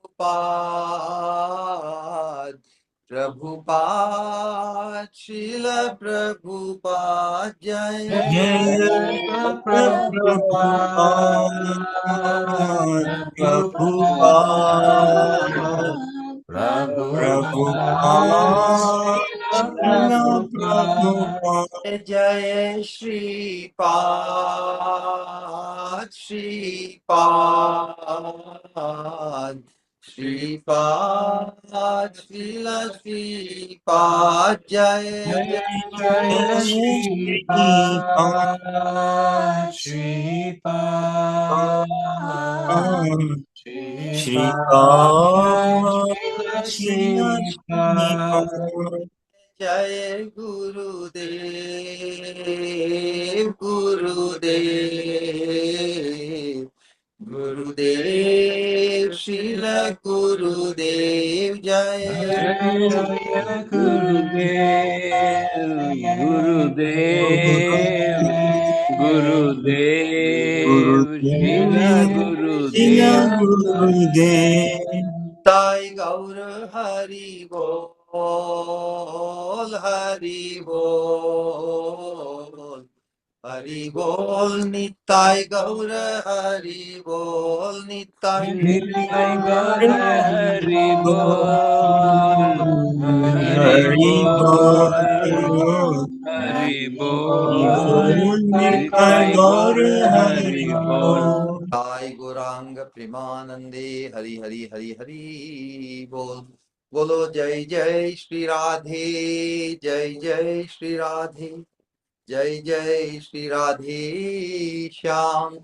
प्रभुपाद प्रभुपाद श्रील प्रभुपाद जय जय श्रीपाद श्रीपाद श्रीपाद श्रील श्रीपाद जय जय श्रीपाद श्रीपाद श्रीपाद जय गुरुदेव गुरुदेव गुरुदेव श्रील गुरुदेव जय गुरुदेव गुरुदेव गुरुदेव श्रील गुरुदेव ताई गौर हरि बोल हरि बोल हरि बोल निताय गौर हरि बोल निताय निताय गौर हरि बोल हरि बोल हरि बोल निताय गौर हरि बोल ताई गौरांग प्रेमानंदे हरि हरि हरि हरि बोल बोलो जय जय श्री राधे जय जय श्री राधे जय जय श्री राधे श्याम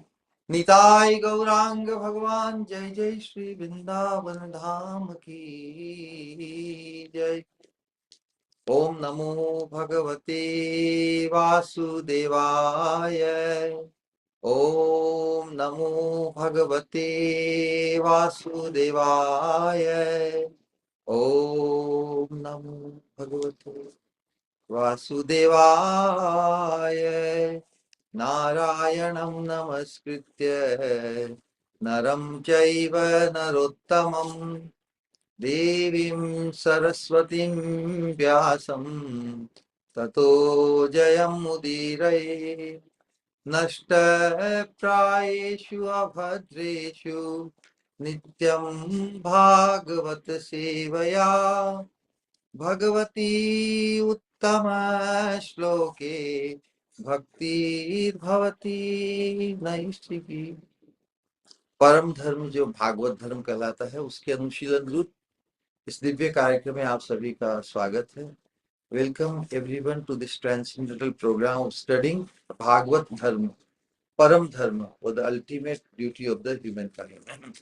निताय गौरांग भगवान जय जय श्री वृंदावन धाम की जय ओम नमो भगवते वासुदेवाय ओम नमो भगवते वासुदेवाय ओम नमो भगवते वासुदेवाय नारायणं नमस्कृत्य नरं चैव नरोत्तमं देवीं सरस्वतीं व्यासं ततो जयमुदीरये नष्टप्रायेषु अभद्रेषु नित्यं भागवत सेवया भगवती उत्तम श्लोके भक्तिर्भवती नैष्ठिकी। परम धर्म जो भागवत धर्म कहलाता है उसके अनुशीलन रूप इस दिव्य कार्यक्रम में आप सभी का स्वागत है। Welcome everyone to this transcendental program of studying Bhagavat धर्म, परम धर्म और the ultimate duty of the human kind.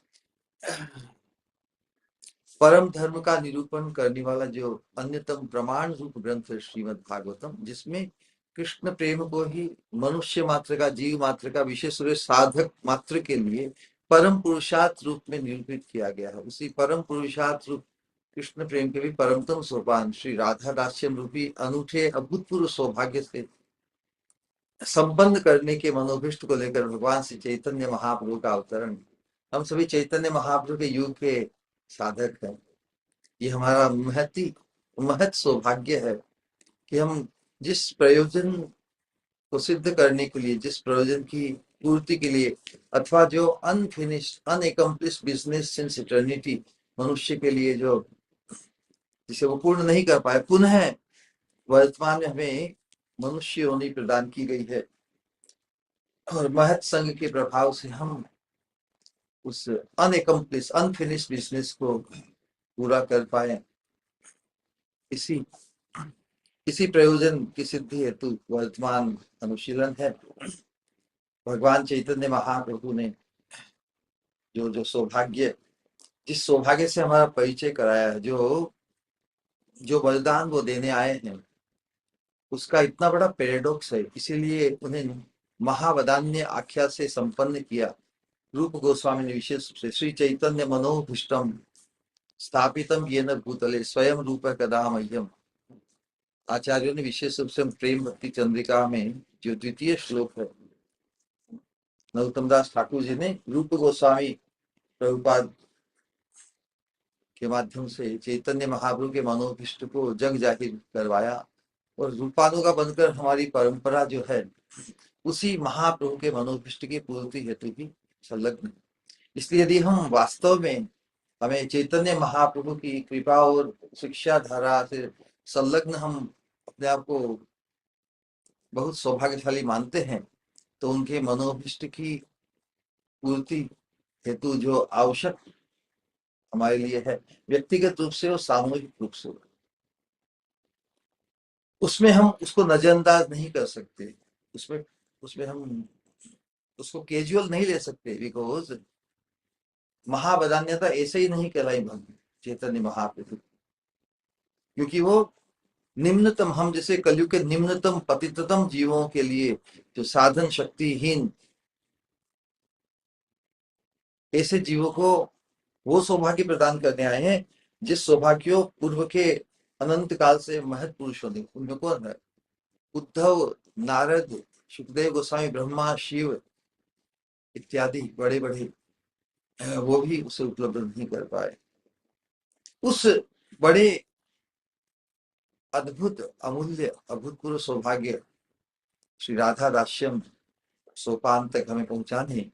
परम धर्म का निरूपण करने वाला जो अन्यतम प्रमाण रूप ग्रंथ है श्रीमद् भागवतम, जिसमें कृष्ण प्रेम को ही मनुष्य मात्र का, जीव मात्र का, विशेष रूप साधक मात्र के लिए परम पुरुषार्थ रूप में निरूपित किया गया है। उसी परम पुरुषार्थ रूप कृष्ण प्रेम के भी परमतम सोपान श्री राधा दास्यम रूपी अनूठे अभूतपूर्व सौभाग्य से संपन्न करने के मनोभिष्ट को लेकर भगवान श्री चैतन्य महाप्रभु का अवतरण। हम सभी चैतन्य महाप्रभु के युग के साधक हैं। ये हमारा महत सौभाग्य है कि हम जिस प्रयोजन को सिद्ध करने के लिए, जिस प्रयोजन की पूर्ति के लिए, अथवा जो अनफिनिश्ड अनएकम्प्लिश्ड बिजनेस सिंस इटर्निटी मनुष्य के लिए जो जिसे वो पूर्ण नहीं कर पाए, पुनः वर्तमान में हमें मनुष्य योनि प्रदान की गई है और महत संघ के प्रभाव से हम उस अनएकम्प्लिश्ड अनफिनिश्ड बिजनेस को पूरा कर पाए। इसी प्रयोजन की सिद्धि हेतु वर्तमान अनुशीलन है। भगवान चैतन्य महाप्रभु ने जो सौभाग्य, जिस सौभाग्य से हमारा परिचय कराया है, जो वरदान वो देने आए हैं, उसका इतना बड़ा पैराडॉक्स है, इसीलिए उन्हें महावदान्य आख्या से संपन्न किया। रूप गोस्वामी ने विशेष रूप से श्री चैतन्य मनोभीष्टम स्थापितम येन भूतले स्वयं रूप कदा मह्यम, आचार्यों ने विशेष रूप से प्रेम भक्ति चंद्रिका में जो द्वितीय श्लोक है नरोत्तम दास ठाकुर जी ने रूप गोस्वामी प्रभुपाद के माध्यम से चैतन्य महाप्रभु के मनोभिष्ट को जग जाहिर करवाया, और रूपानुगा बनकर हमारी परंपरा जो है उसी महाप्रभु के मनोभिष्ट की पूर्ति हेतु ही संलग्न। इसलिए यदि हम वास्तव में हमें चैतन्य महाप्रभु की कृपा और शिक्षा धारा से संलग्न हम अपने आप को बहुत सौभाग्यशाली मानते हैं, तो उनके मनोभिष्ट की पूर्ति हेतु जो आवश्यक हमारे लिए है, व्यक्तिगत रूप से और सामूहिक रूप से, उसमें हम उसको नजरअंदाज नहीं कर सकते, उसमें उसमें हम उसको कैजुअल नहीं ले सकते, बिकॉज महावदान्यता ऐसे ही नहीं कहलाई भक्ति चैतन्य महाप्रभु, क्योंकि वो निम्नतम, हम जैसे कलयुग के निम्नतम पतिततम जीवों के लिए जो साधन शक्तिहीन ऐसे जीवों को वो सौभाग्य प्रदान करने आए हैं जिस सौभाग्यों पूर्व के अनंत काल से महत पुरुषों ने, उनमें कौन है? उद्धव, नारद, सुखदेव गोस्वामी, ब्रह्मा, शिव इत्यादि बड़े बड़े, वो भी उसे उपलब्ध नहीं कर पाए। उस बड़े अद्भुत अमूल्य अभूतपूर्व सौभाग्य श्री राधा दास्यम सोपान तक हमें पहुंचाने,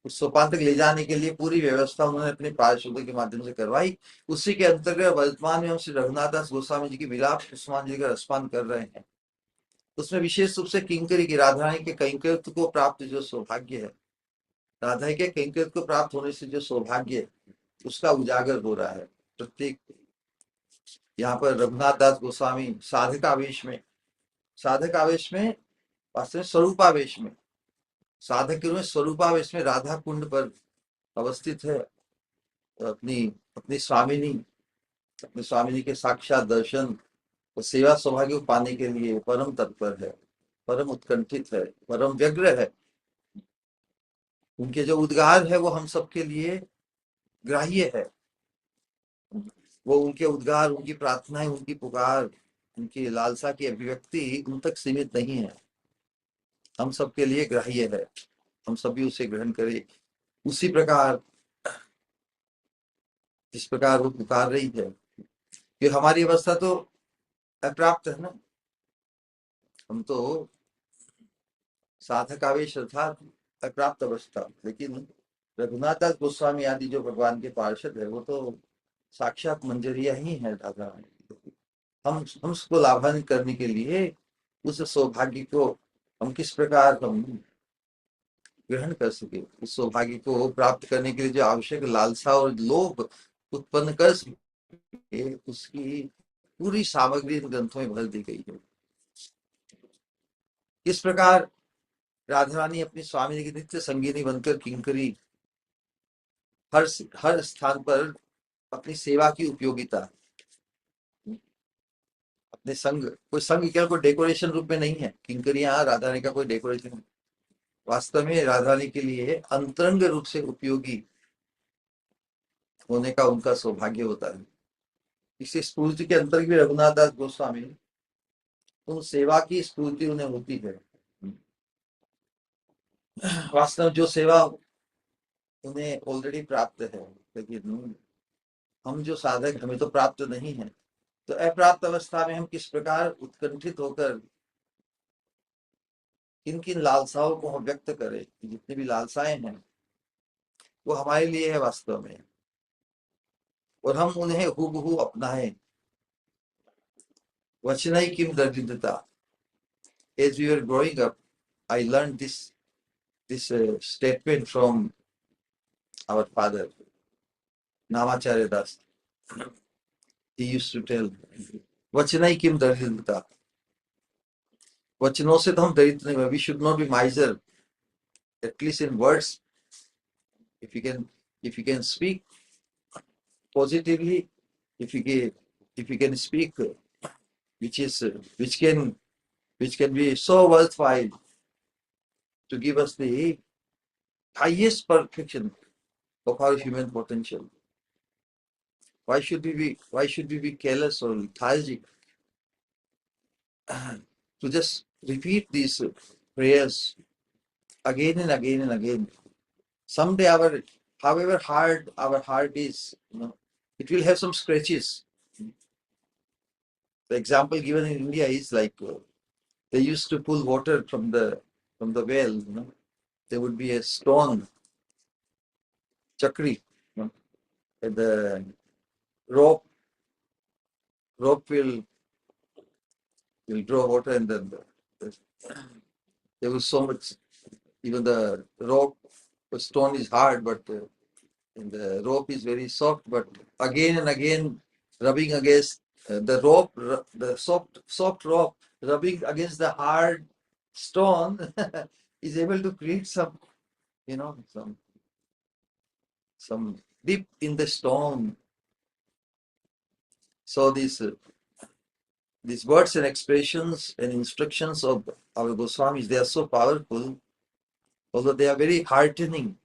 उस सोपान तक ले जाने के लिए पूरी व्यवस्था उन्होंने अपने पार्षदों के माध्यम से करवाई। उसी के अंतर्गत वर्तमान में हम श्री रघुनाथ दास गोस्वामी जी की विलाप कुसुमांजलि का रसपान कर रहे हैं। उसमें विशेष रूप से किंकरी की, राधा रानी के कैंकर्यत्व को प्राप्त जो सौभाग्य है, राधा के कैंकर्यत्व को प्राप्त होने से जो सौभाग्य है, उसका उजागर हो रहा है प्रत्येक। यहाँ पर रघुनाथ दास गोस्वामी साधक आवेश में वास्तव में स्वरूपावेश में, साधक के रूप में स्वरूपावेश में राधा कुंड पर अवस्थित है, अपनी अपनी स्वामिनी के साक्षात दर्शन और सेवा सौभाग्य को पाने के लिए परम तत्पर है, परम उत्कंठित है, परम व्यग्र है। उनके जो उद्गार है वो हम सबके लिए ग्राह्य है। वो उनके उद्गार, उनकी प्रार्थनाएं, उनकी पुकार, उनकी लालसा की अभिव्यक्ति उन तक सीमित नहीं है, हम सबके लिए ग्राह्य है, हम सभी उसे ग्रहण करें। उसी प्रकार जिस प्रकार वो पुकार रही है कि हमारी अवस्था तो अप्राप्त है ना, हम तो साधक आवेश अर्थात अप्राप्त अवस्था, लेकिन रघुनाथ दास गोस्वामी आदि जो भगवान के पार्षद है वो तो साक्षात मंजरिया ही है राधा। हम उसको लाभान्वित करने के लिए उस सौभाग्य को हम किस प्रकार हम ग्रहण कर सके, उस सौभाग्य को प्राप्त करने के लिए जो आवश्यक लालसा और लोभ उत्पन्न कर सके, उसकी पूरी सामग्री इन ग्रंथों में भर दी गई है। इस प्रकार राधा रानी अपनी स्वामी की नित्य संगिनी बनकर किंकरी हर स्थान पर अपनी सेवा की उपयोगिता, अपने संग, कोई संग क्या कोई डेकोरेशन रूप में नहीं है, किंकरियां राधा रानी का कोई डेकोरेशन, वास्तव में राधा रानी के लिए अंतरंग रूप से उपयोगी होने का उनका सौभाग्य होता है। इसी स्फूर्ति के अंतर्गत भी रघुनाथ दास गोस्वामी, उन सेवा की स्फूर्ति उन्हें होती है। वास्तव में जो सेवा उन्हें ऑलरेडी प्राप्त है, लेकिन हम जो साधक, हमें तो प्राप्त नहीं है, तो अप्राप्त अवस्था में हम किस प्रकार उत्कंठित होकर किन किन लालसाओं को हम व्यक्त करें, जितनी भी लालसाएं हैं वो हमारे लिए है वास्तव में, और हम उन्हें हूबहू अपनाएं। वचनई किम दरिद्रता, as we were growing up, I learned this statement from our father Namacharya Das. He used to tell, वचनई किम दरिद्रता, वचनों से तो हम दरिद्र नहीं, we should not be miser, at least in words. If you can speak positively, if you can speak which can be so worthwhile to give us the highest perfection of our human potential. Why should we be careless or lethargic to just repeat these prayers again and again and again. Someday however hard our heart is, it will have some scratches. The example given in India is like they used to pull water from the well. There would be a stone chakri, and the rope will draw water, and then there was so much. Even the rope, the stone is hard, but and the rope is very soft. But again and again, rubbing against the rope, the soft rope, rubbing against the hard stone, is able to create some, some dip in the stone. So these words and expressions and instructions of our Goswamis, they are so powerful, although they are very heartening,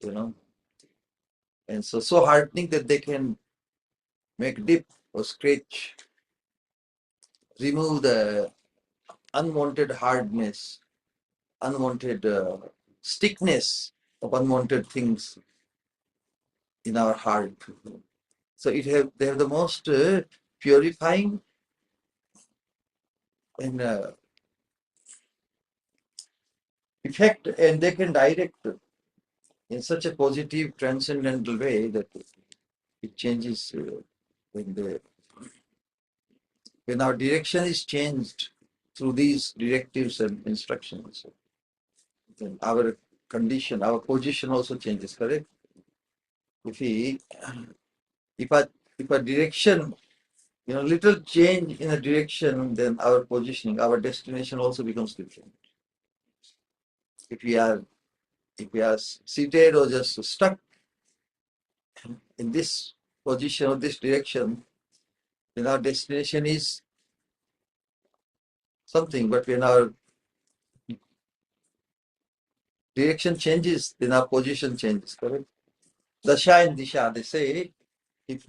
and so heartening that they can make dip or scratch, remove the unwanted hardness, unwanted stickness of unwanted things in our heart. So they have the most purifying and effect, and they can direct in such a positive, transcendental way that it changes when our direction is changed through these directives and instructions. Then our condition, our position also changes. Correct? If a direction, little change in a direction, then our positioning, our destination also becomes different. If we are seated or just stuck in this position or this direction, then our destination is something. But when our direction changes, then our position changes. Correct? Dasha and Disha, they say, if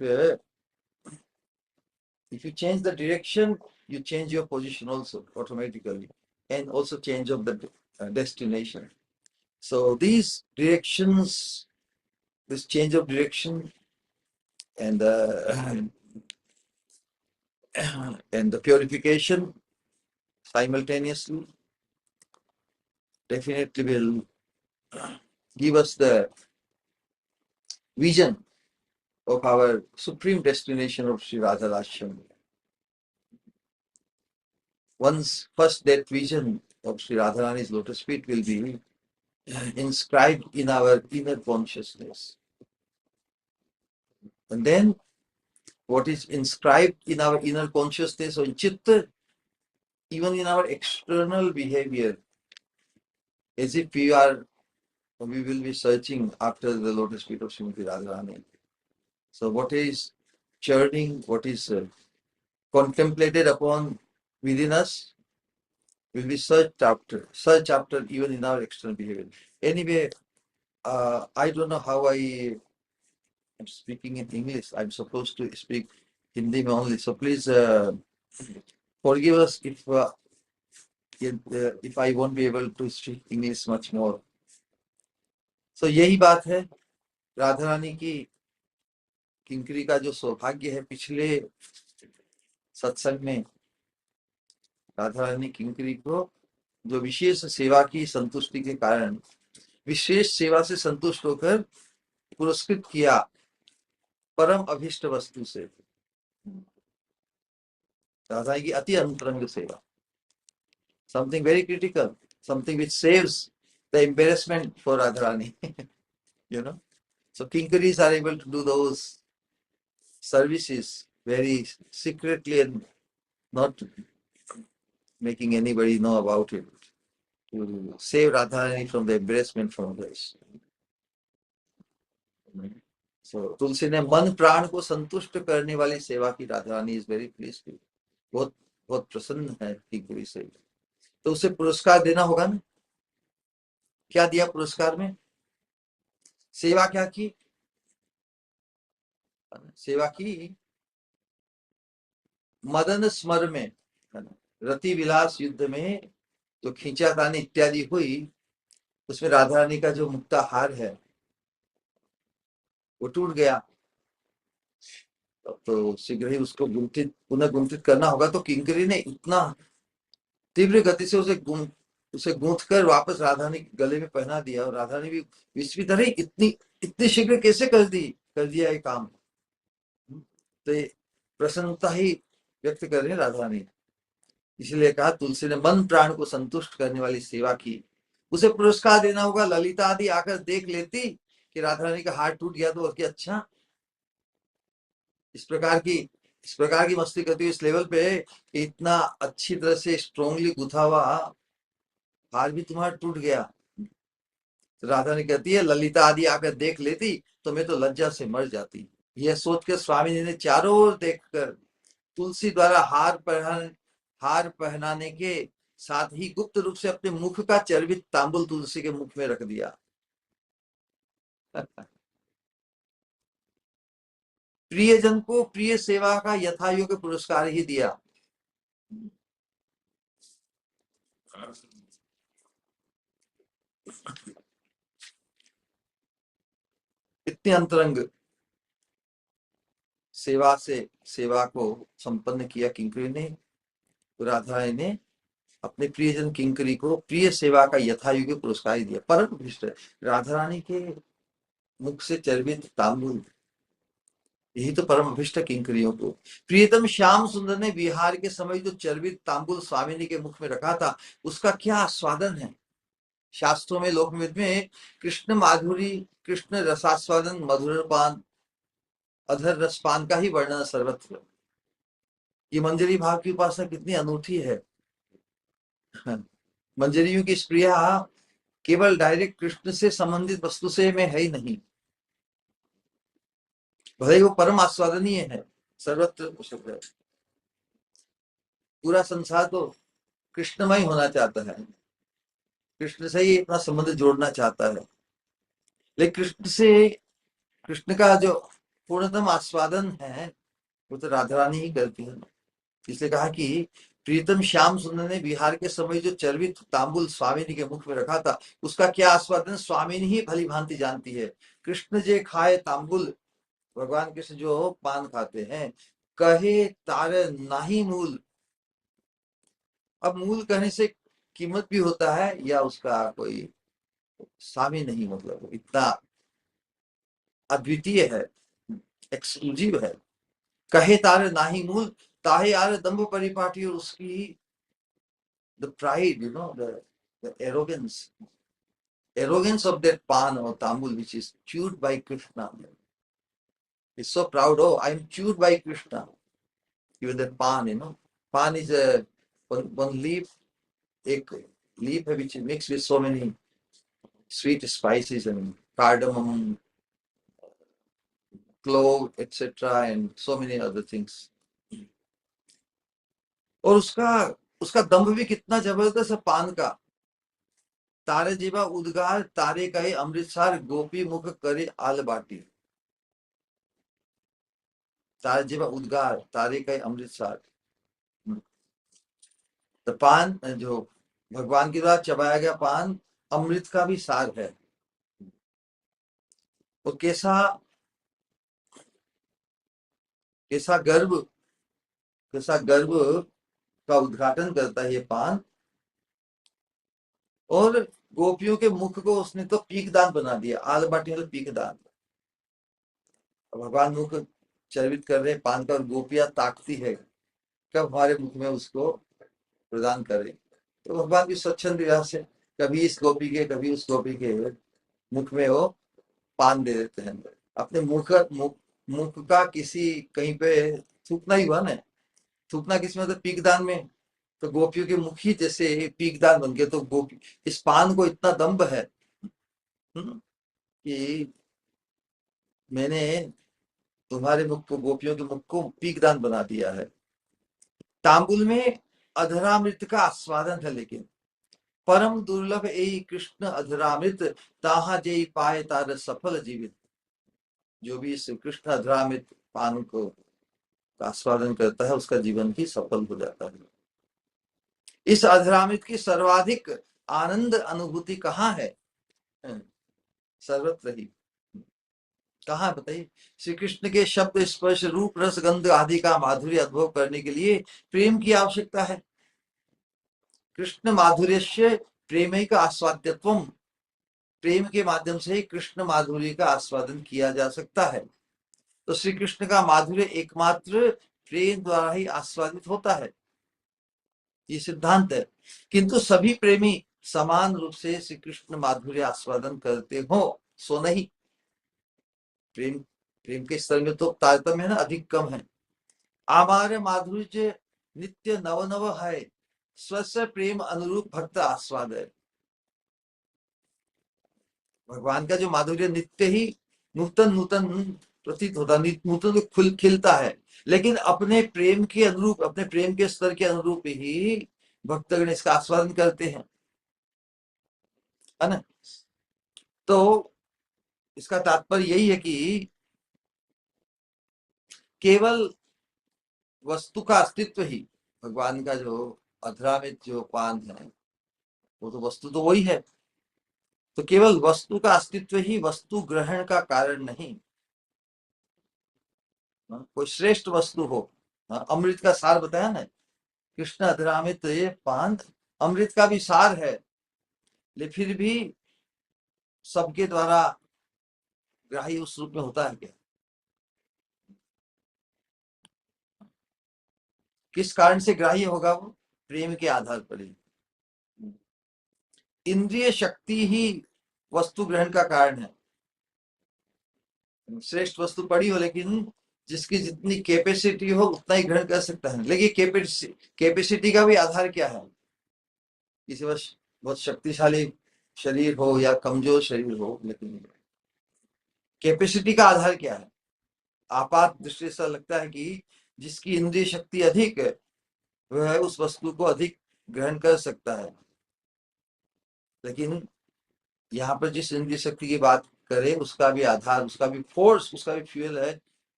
you change the direction, you change your position also automatically, and also change of the destination. So these directions, this change of direction, and and the purification simultaneously definitely will give us the vision of our supreme destination of Sri Radharasham. Once first that vision of Sri Radharani's lotus feet will be inscribed in our inner consciousness. And then what is inscribed in our inner consciousness or chitta, even in our external behavior, as if we will be searching after the lotus feet of Srimati Radharani. So what is churning, what is contemplated upon within us will be searched after even in our external behavior. Anyway, I don't know how I am speaking in English. I'm supposed to speak Hindi only. So please forgive us if I won't be able to speak English much more. So यही बात है, राधा रानी की किंकरी का जो सौभाग्य है, पिछले सत्संग में राधा रानी किंकरी को जो विशेष सेवा की संतुष्टि के कारण विशेष सेवा से संतुष्ट होकर पुरस्कृत किया परम अभिष्ट वस्तु से। राधा की अति अंतरंग सेवा, something very critical, something which saves the embarrassment for Radharani. So kinkaris are able to do those services very secretly and not making anybody know about it, to save Radharani from the embarrassment from this. So तुलसी ने मन प्राण को संतुष्ट करने वाली सेवा की Radharani is very pleased, बहुत बहुत प्रसन्न है किंकरी से। तो उसे पुरस्कार देना होगा ना। क्या दिया पुरस्कार में? सेवा क्या की? सेवा की मदन स्मर में, रति विलास युद्ध में जो खींचातानी इत्यादि हुई, उसमें राधा रानी का जो मुक्ता हार है वो टूट गया। तो शीघ्र ही उसको गुंथित पुनः गुंथित करना होगा। तो किंकरी ने इतना तीव्र गति से उसे गूंथ कर वापस राधा रानी के गले में पहना दिया, और राधा रानी भी विस्मित, अरे इतनी इतनी शीघ्र कैसे कर दिया ये काम। तो ये प्रसन्नता ही व्यक्त कर रहे हैं राधा रानी। इसलिए कहा तुलसी ने मन प्राण को संतुष्ट करने वाली सेवा की, उसे पुरस्कार देना होगा। ललिता आदि आकर देख लेती कि राधा रानी का हाथ टूट गया तो और क्या अच्छा। इस प्रकार की मस्ती करती हुई इस लेवल पे इतना अच्छी तरह से स्ट्रोंगली गुथा हुआ हार भी तुम्हारा टूट गया। तो राधा रानी कहती है ललिता आदि आकर देख लेती तो मैं तो लज्जा से मर जाती। यह सोचकर स्वामी जी ने चारों ओर देखकर तुलसी द्वारा हार पहनाने के साथ ही गुप्त रूप से अपने मुख का चर्वित तांबुल तुलसी के मुख में रख दिया। प्रियजन को प्रिय सेवा का यथायोग्य पुरस्कार ही दिया। इतने अंतरंग सेवा को संपन्न किया किंकरी ने। राधा रानी ने अपने प्रियजन किंकरी को प्रिय सेवा का यथायोग्य पुरस्कार दिया। परम विशिष्ट राधा रानी के मुख से चर्वित तांबुल, यही तो परम अभिष्ट किंकरियों को। प्रियतम श्याम सुंदर ने विहार के समय जो चर्वित तांबुल स्वामिनी के मुख में रखा था उसका क्या आस्वादन है। शास्त्रों में लोकमित में कृष्ण माधुरी, कृष्ण रसास्वादन, मधुर पान, अधर रसपान का ही वर्णन सर्वत्र। ये मंजरी भाव की उपासना कितनी अनूठी है। मंजरियों की स्प्रिया केवल डायरेक्ट कृष्ण से संबंधित वस्तु से में है ही नहीं, भले ही वो परम आस्वादनीय है, सर्वत्र कुशल है। पूरा संसार तो कृष्णमय होना चाहता है, कृष्ण से ही अपना संबंध जोड़ना चाहता है, लेकिन कृष्ण का जो पूर्णतम आस्वादन है वो तो राधा रानी ही करती है। इसलिए कहा कि प्रीतम श्याम सुंदर ने विहार के समय जो चर्वित तांबुल स्वामिनी के मुख में रखा था उसका क्या आस्वादन स्वामिनी ही भली भांति जानती है। कृष्ण जे खाए तांबुल, भगवान कृष्ण जो पान खाते हैं, कहे तारे नाही मूल। अब मूल कहने से कीमत भी होता है या उसका कोई सामी नहीं, मतलब इतना अद्वितीय है, एक्सक्लूसिव है। कहे तारे नाही मूल, ताहे आर दंभ परिपाटी, और उसकी the pride, the arrogance of that pan or tambul which is chewed by Krishna. He's so proud, oh, I'm chewed by Krishna. Even that pan, pan is one leaf, a leaf which is mixed with so many sweet spices and cardamom, clove, etc., and so many other things. और उसका दम्भ भी कितना जबरदस्त है पान का। तारे जीवा उद्गार तारे कहे अमृतसर, गोपी मुख करे आल बाटी। तारे जीवा उद्गार तारे कहे अमृतसर, तो पान जो भगवान के द्वारा चबाया गया पान अमृत का भी सार है। और कैसा कैसा गर्भ का उद्घाटन करता है ये पान। और गोपियों के मुख को उसने तो पीकदान बना दिया, आल बाटी मतलब पीकदान। भगवान मुख चर्वित कर रहे पान का और गोपियां ताकती है कब हमारे मुख में उसको प्रदान करें। तो भगवान की स्वच्छंद विलास से कभी इस गोपी के कभी उस गोपी के मुख में वो पान दे देते हैं। अपने मुख का किसी कहीं पे थूकना ही हुआ ना, थूकना किस में, मतलब पीकदान में। तो गोपियों के मुख ही जैसे पीकदान बन गए। तो गोपी इस पान को इतना दम्भ है कि मैंने तुम्हारे मुख को, गोपियों के मुख को पीकदान बना दिया है। तांबुल में अधरामृत का आस्वादन है, लेकिन परम दुर्लभ यही कृष्ण अधरामृत, ताहा जय पाए तार सफल जीवित। जो भी इस कृष्ण अधरामृत पान को आस्वादन करता है उसका जीवन ही सफल हो जाता है। इस अधरामृत की सर्वाधिक आनंद अनुभूति कहाँ है? सर्वत्र ही। कहाँ बताइए? श्री कृष्ण के शब्द स्पर्श रूप रस गंध आदि का माधुर्य अनुभव करने के लिए प्रेम की आवश्यकता है। कृष्ण माधुर्य प्रेमिक आस्वाद्यत्वम, प्रेम के माध्यम से ही कृष्ण माधुर्य का आस्वादन किया जा सकता है। तो श्री कृष्ण का माधुर्य एकमात्र प्रेम द्वारा ही आस्वादित होता है, ये सिद्धांत है। किंतु सभी प्रेमी समान रूप से श्री कृष्ण माधुर्य आस्वादन करते हो सो नहीं। प्रेम प्रेम के स्तर में तो तारतम्य है ना, अधिक कम है। आमार माधुर्य नित्य नव नव है, स्वस्थ प्रेम अनुरूप भक्त आस्वाद है। भगवान का जो माधुर्य नित्य ही नूतन नूतन प्रतीत होता, नूतन खुल खिलता है, लेकिन अपने प्रेम के अनुरूप, अपने प्रेम के स्तर के अनुरूप ही भक्तगण इसका आस्वादन करते हैं, है ना। तो इसका तात्पर्य यही है कि केवल वस्तु का अस्तित्व ही, भगवान का जो अधरा में जो पान है वो तो वस्तु तो वही है। तो केवल वस्तु का अस्तित्व ही वस्तु ग्रहण का कारण नहीं। कोई श्रेष्ठ वस्तु हो, अमृत का सार बताया ना, कृष्ण अधरामित ये पान अमृत का भी सार है, लेकिन फिर भी सबके द्वारा ग्राही उस रूप में होता है क्या? किस कारण से ग्राही होगा वो? प्रेम के आधार पर ही। इंद्रिय शक्ति ही वस्तु ग्रहण का कारण है। श्रेष्ठ वस्तु पड़ी हो, लेकिन जिसकी जितनी कैपेसिटी हो उतना ही ग्रहण कर सकता है। लेकिन कैपेसिटी का भी आधार क्या है? किसी वश बहुत शक्तिशाली शरीर हो या कमजोर शरीर हो, लेकिन कैपेसिटी का आधार क्या है? आपात दृष्टि से लगता है कि जिसकी इंद्रिय शक्ति अधिक है वह उस वस्तु को अधिक ग्रहण कर सकता है। लेकिन यहाँ पर जिस इंद्रिय शक्ति की बात करें उसका भी आधार, उसका भी फोर्स, उसका भी फ्यूल है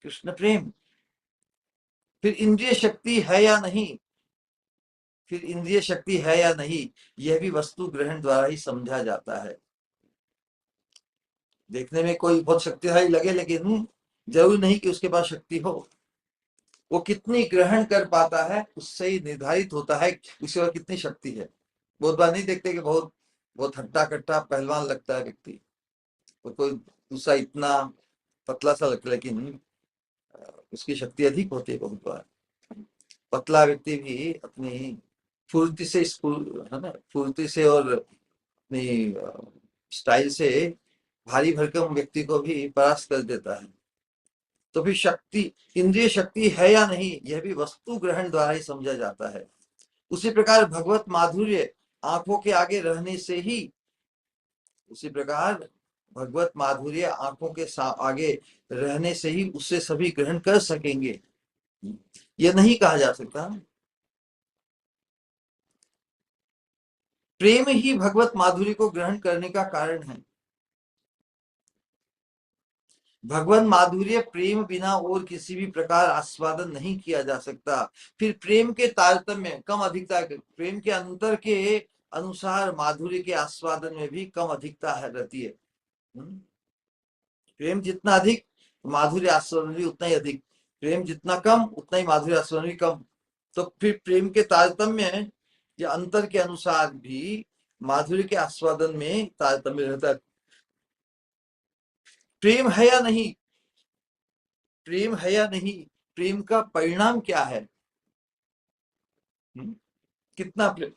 कृष्ण प्रेम। फिर इंद्रिय शक्ति है या नहीं, फिर इंद्रिय शक्ति है या नहीं, यह भी वस्तु ग्रहण द्वारा ही समझा जाता है। देखने में कोई बहुत शक्तिशाली लगे, लेकिन जरूरी नहीं कि उसके पास शक्ति हो। वो कितनी ग्रहण कर पाता है उससे ही निर्धारित होता है उसके पास कितनी शक्ति है। बहुत बार नहीं देखते कि बहुत बहुत हट्टा कट्टा पहलवान लगता है व्यक्ति, और कोई दूसरा इतना पतला सा लगता है, लेकिन उसकी शक्ति अधिक होती है। बहुत बार पतला व्यक्ति भी अपनी फुर्ती से, है ना, फुर्ती से और अपनी स्टाइल से भारी भरकम व्यक्ति को भी परास्त कर देता है। तो फिर शक्ति, इंद्रिय शक्ति है या नहीं, यह भी वस्तु ग्रहण द्वारा ही समझा जाता है। उसी प्रकार भगवत माधुर्य आंखों के आगे रहने से ही, उसी प्रकार भगवत माधुर्य आंखों के आगे रहने से ही उससे सभी ग्रहण कर सकेंगे, यह नहीं कहा जा सकता। प्रेम ही भगवत माधुर्य को ग्रहण करने का कारण है। भगवान माधुर्य प्रेम बिना और किसी भी प्रकार आस्वादन नहीं किया जा सकता। फिर प्रेम के तारतम्य, कम अधिकता, प्रेम के अंतर के अनुसार माधुर्य के आस्वादन में भी कम अधिकता है रहती है। प्रेम जितना अधिक माधुर्य आस्वादन भी उतना ही अधिक, प्रेम जितना कम उतना ही माधुर्य आस्वादन भी कम। तो फिर प्रेम के तारतम्य या अंतर के अनुसार भी माधुर्य के आस्वादन में तारतम्य रहता है। प्रेम है या नहीं, प्रेम है या नहीं, प्रेम का परिणाम क्या है, कितना प्रेम,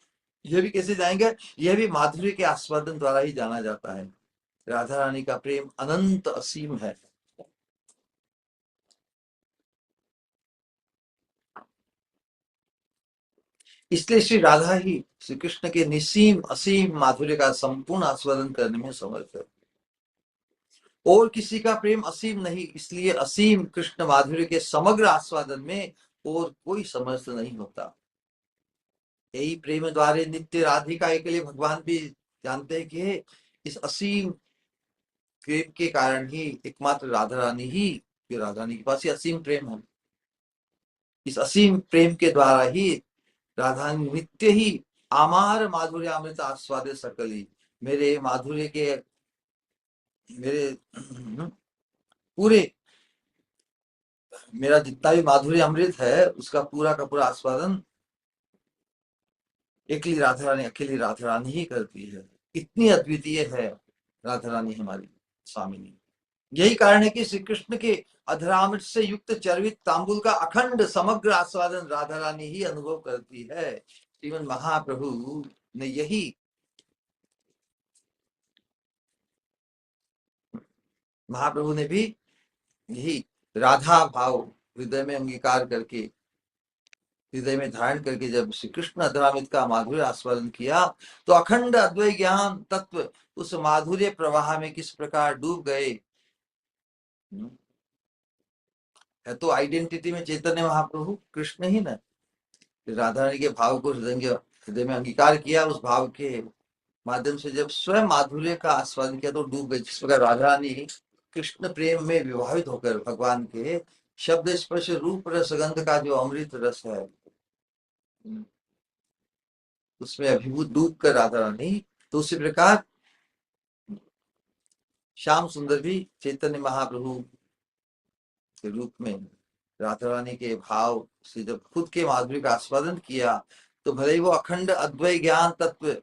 यह भी कैसे जाएंगे? यह भी माधुर्य के आस्वादन द्वारा ही जाना जाता है। राधा रानी का प्रेम अनंत असीम है। इसलिए श्री राधा ही श्री कृष्ण के निसीम असीम माधुर्य का संपूर्ण आस्वादन करने में समर्थ है। और किसी का प्रेम असीम नहीं, इसलिए असीम कृष्ण माधुर्य के समग्र आस्वादन में और कोई समर्थ नहीं होता। यही प्रेम द्वारे नित्य राधिका के लिए भगवान भी जानते हैं कि इस असीम प्रेम के कारण ही एकमात्र राधा रानी ही, राधा रानी के पास ही असीम प्रेम है। इस असीम प्रेम के द्वारा ही राधा नित्य ही आमार माधुर्य अमृत आस्वादे सकली, मेरे माधुर्य के मेरे पूरे मेरा जितना भी माधुर्य अमृत है उसका पूरा का पूरा आस्वादन अकेली राधा रानी ही करती है। इतनी अद्वितीय है राधा रानी हमारी स्वामिनी। यही कारण है कि श्री कृष्ण के अधरामृत से युक्त चर्वित तांबुल का अखंड समग्र आस्वादन राधा रानी ही अनुभव करती है। श्रीमन महाप्रभु ने महाप्रभु ने भी यही राधा भाव हृदय में अंगीकार करके, हृदय में धारण करके जब श्री कृष्ण अधरामृत का माधुर्य आस्वादन किया तो अखंड अद्वैत ज्ञान तत्व उस माधुर्य प्रवाह में किस प्रकार डूब गए। है तो आइडेंटिटी में चैतन्य महाप्रभु कृष्ण ही ना। राधा रानी के भाव को हृदय में अंगीकार किया, उस भाव के माध्यम से जब स्वयं माधुर्य का आस्वादन किया तो डूब गई। जिस प्रकार राधा रानी कृष्ण प्रेम में विवाहित होकर भगवान के शब्द स्पर्श रूप रस गंध का जो अमृत रस है उसमें अभिभूत डूब कर राधा रानी, तो उसी प्रकार श्याम सुंदर भी चैतन्य महाप्रभु के रूप में राधा रानी के भाव से जब खुद के माधुर्य का आस्वादन किया तो भले ही वो अखंड अद्वैत ज्ञान तत्व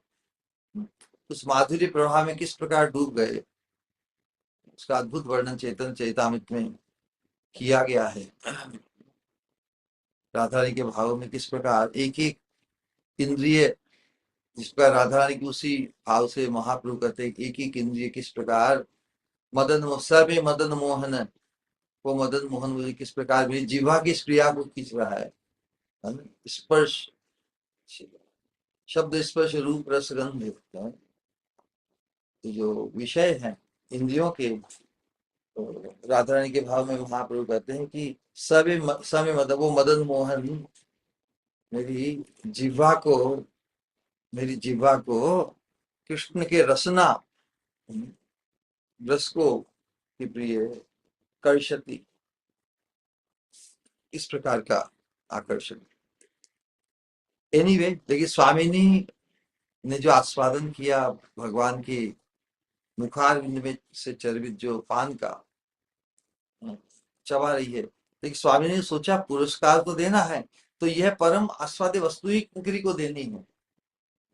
उस माधुर्य प्रवाह में किस प्रकार डूब गए, उसका अद्भुत वर्णन चैतन्य चैतामृत में किया गया है। राधा रानी के भाव में किस प्रकार एक एक इंद्रिय, जिस प्रकार राधा रानी की उसी भाव से महाप्रभु कहते एक एक इंद्रिय किस प्रकार मदन सब मदन मोहन, वो मदन मोहन मुझे किस प्रकार मेरी जीवा की क्रिया को खींच रहा है। स्पर्श शब्द स्पर्श रूप रसगंध जो विषय है इंद्रियों के, तो राधा रानी के भाव में महाप्रभु कहते हैं कि समय मदन, वो मदन मोहन मेरी जिह्वा को कृष्ण के रसना रस को की प्रिय कर्षति, इस प्रकार का आकर्षण। एनीवे देखिए स्वामिनी ने जो आस्वादन किया भगवान की मुखार बिंद में से चर्वित जो पान का चबा रही है, लेकिन स्वामी ने सोचा पुरस्कार तो देना है तो यह परम आस्वाद्य वस्तु ही कुंकरी को देनी है।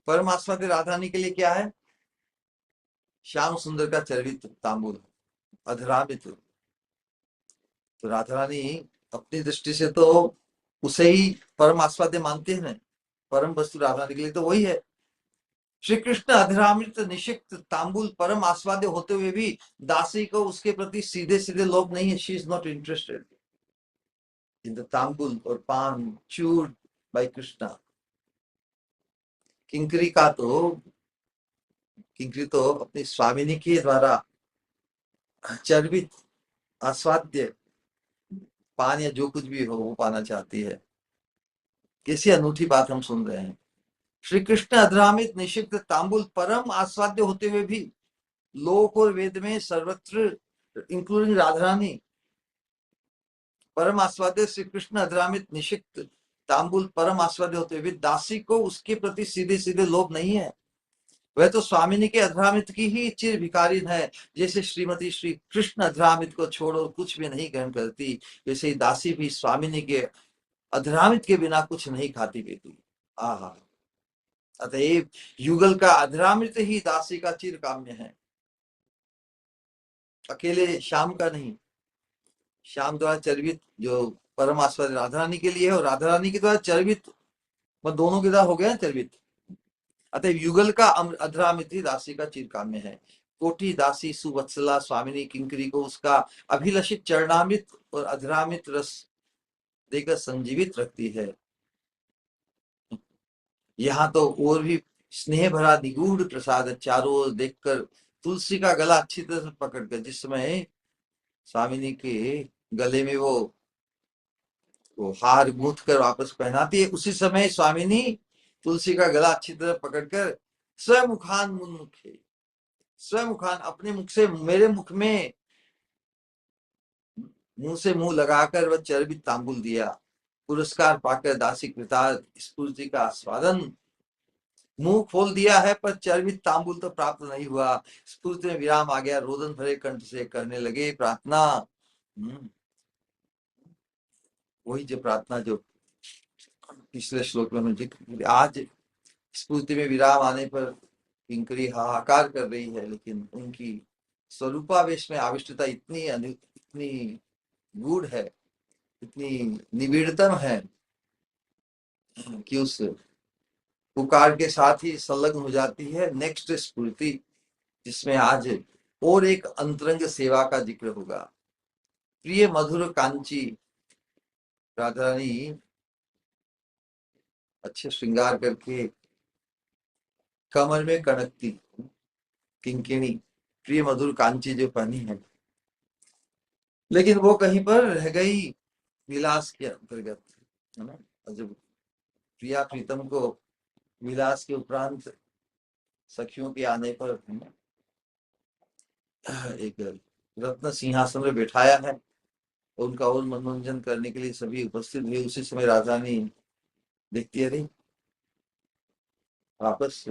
परम आस्वाद्य राधा रानी के लिए क्या है? श्याम सुंदर का चर्वित तांबूल अधरामित। तो राधा रानी अपनी दृष्टि से तो उसे ही परम आस्वाद्य मानते हैं, परम वस्तु राधा रानी के लिए तो वही है। श्री कृष्ण अधरामृत निषिक्त तांबुल परम आस्वाद्य होते हुए भी दासी को उसके प्रति सीधे सीधे लोभ नहीं है। She is not interested in the tambul और पान चूर्ड बाय कृष्णा। किंकरी तो अपनी स्वामिनी के द्वारा चर्वित आस्वाद्य पान या जो कुछ भी हो वो पाना चाहती है। कैसी अनूठी बात हम सुन रहे हैं। श्री कृष्ण अधरामित निषिक्त तांबुल परम आस्वाद्य होते हुए भी लोक और वेद में सर्वत्र इंक्लूडिंग राधा रानी परम आस्वाद्य श्री कृष्ण अधरामित निषिक्त तांबुल परम आस्वाद्य होते हुए भी दासी को उसके प्रति सीधे सीधे लोभ नहीं है। वह तो स्वामिनी के अधरामित की ही चिर भिखारिन है। जैसे श्रीमती श्री कृष्ण अधरामित को छोड़ो कुछ भी नहीं ग्रहण करती, वैसे ही दासी भी स्वामिनी के अधरामित के बिना कुछ नहीं खाती पीती। आहा, अतएव युगल का अधरामित ही दासी का चिर काम्य है, अकेले श्याम का नहीं। श्याम द्वारा चर्वित जो परम आस्वाद राधा रानी के लिए है और राधा रानी के द्वारा चर्वित दोनों के द्वारा हो गया चर्वित। अतः युगल का अधरामित ही दासी का चिर काम्य है। कोटि दासी सुवत्सला स्वामिनी किंकरी को उसका अभिलषित चरणामृत और अधरामित रस देकर संजीवित रखती है। यहाँ तो और भी स्नेह भरा निगूढ़ प्रसाद चारों ओर देखकर तुलसी का गला अच्छी तरह से पकड़कर, जिस समय स्वामिनी के गले में वो हार गूंथ कर वापस पहनाती है, उसी समय स्वामिनी तुलसी का गला अच्छी तरह पकड़कर स्वमुखान मुन्मुखे, स्वमुखान अपने मुख से मेरे मुख में मुंह से मुंह लगाकर वह चर्बित तांबुल दिया। पुरस्कार पाकर दासी कृतार्थ स्फूर्ति का आस्वादन मुंह खोल दिया है पर चर्वित तांबुल तो प्राप्त नहीं हुआ। स्फूर्ति में विराम आ गया, रोदन भरे कंठ से करने लगे प्रार्थना। वही जो प्रार्थना जो पिछले श्लोक में जिक्र, आज स्फूर्ति में विराम आने पर किंकरी हाहाकार कर रही है, लेकिन उनकी स्वरूपावेश में आविष्टता इतनी गूढ़ है, इतनी निबिड़तम है कि उस पुकार के साथ ही संलग्न हो जाती है नेक्स्ट स्फूर्ति, जिसमें आज और एक अंतरंग सेवा का जिक्र होगा। प्रिय मधुर कांची, राधा रानी अच्छे श्रृंगार करके कमर में कनकती किंकिणी, प्रिय मधुर कांची जो पहनी है, लेकिन वो कहीं पर रह गई विलास के अंतर्गत, है ना। जब प्रिया प्रीतम को विलास के उपरांत सखियों के आने पर एक रत्न सिंहासन में बैठाया है, उनका और मनोरंजन करने के लिए सभी उपस्थित हुए। उसी समय राजधानी देखती है, रही वापस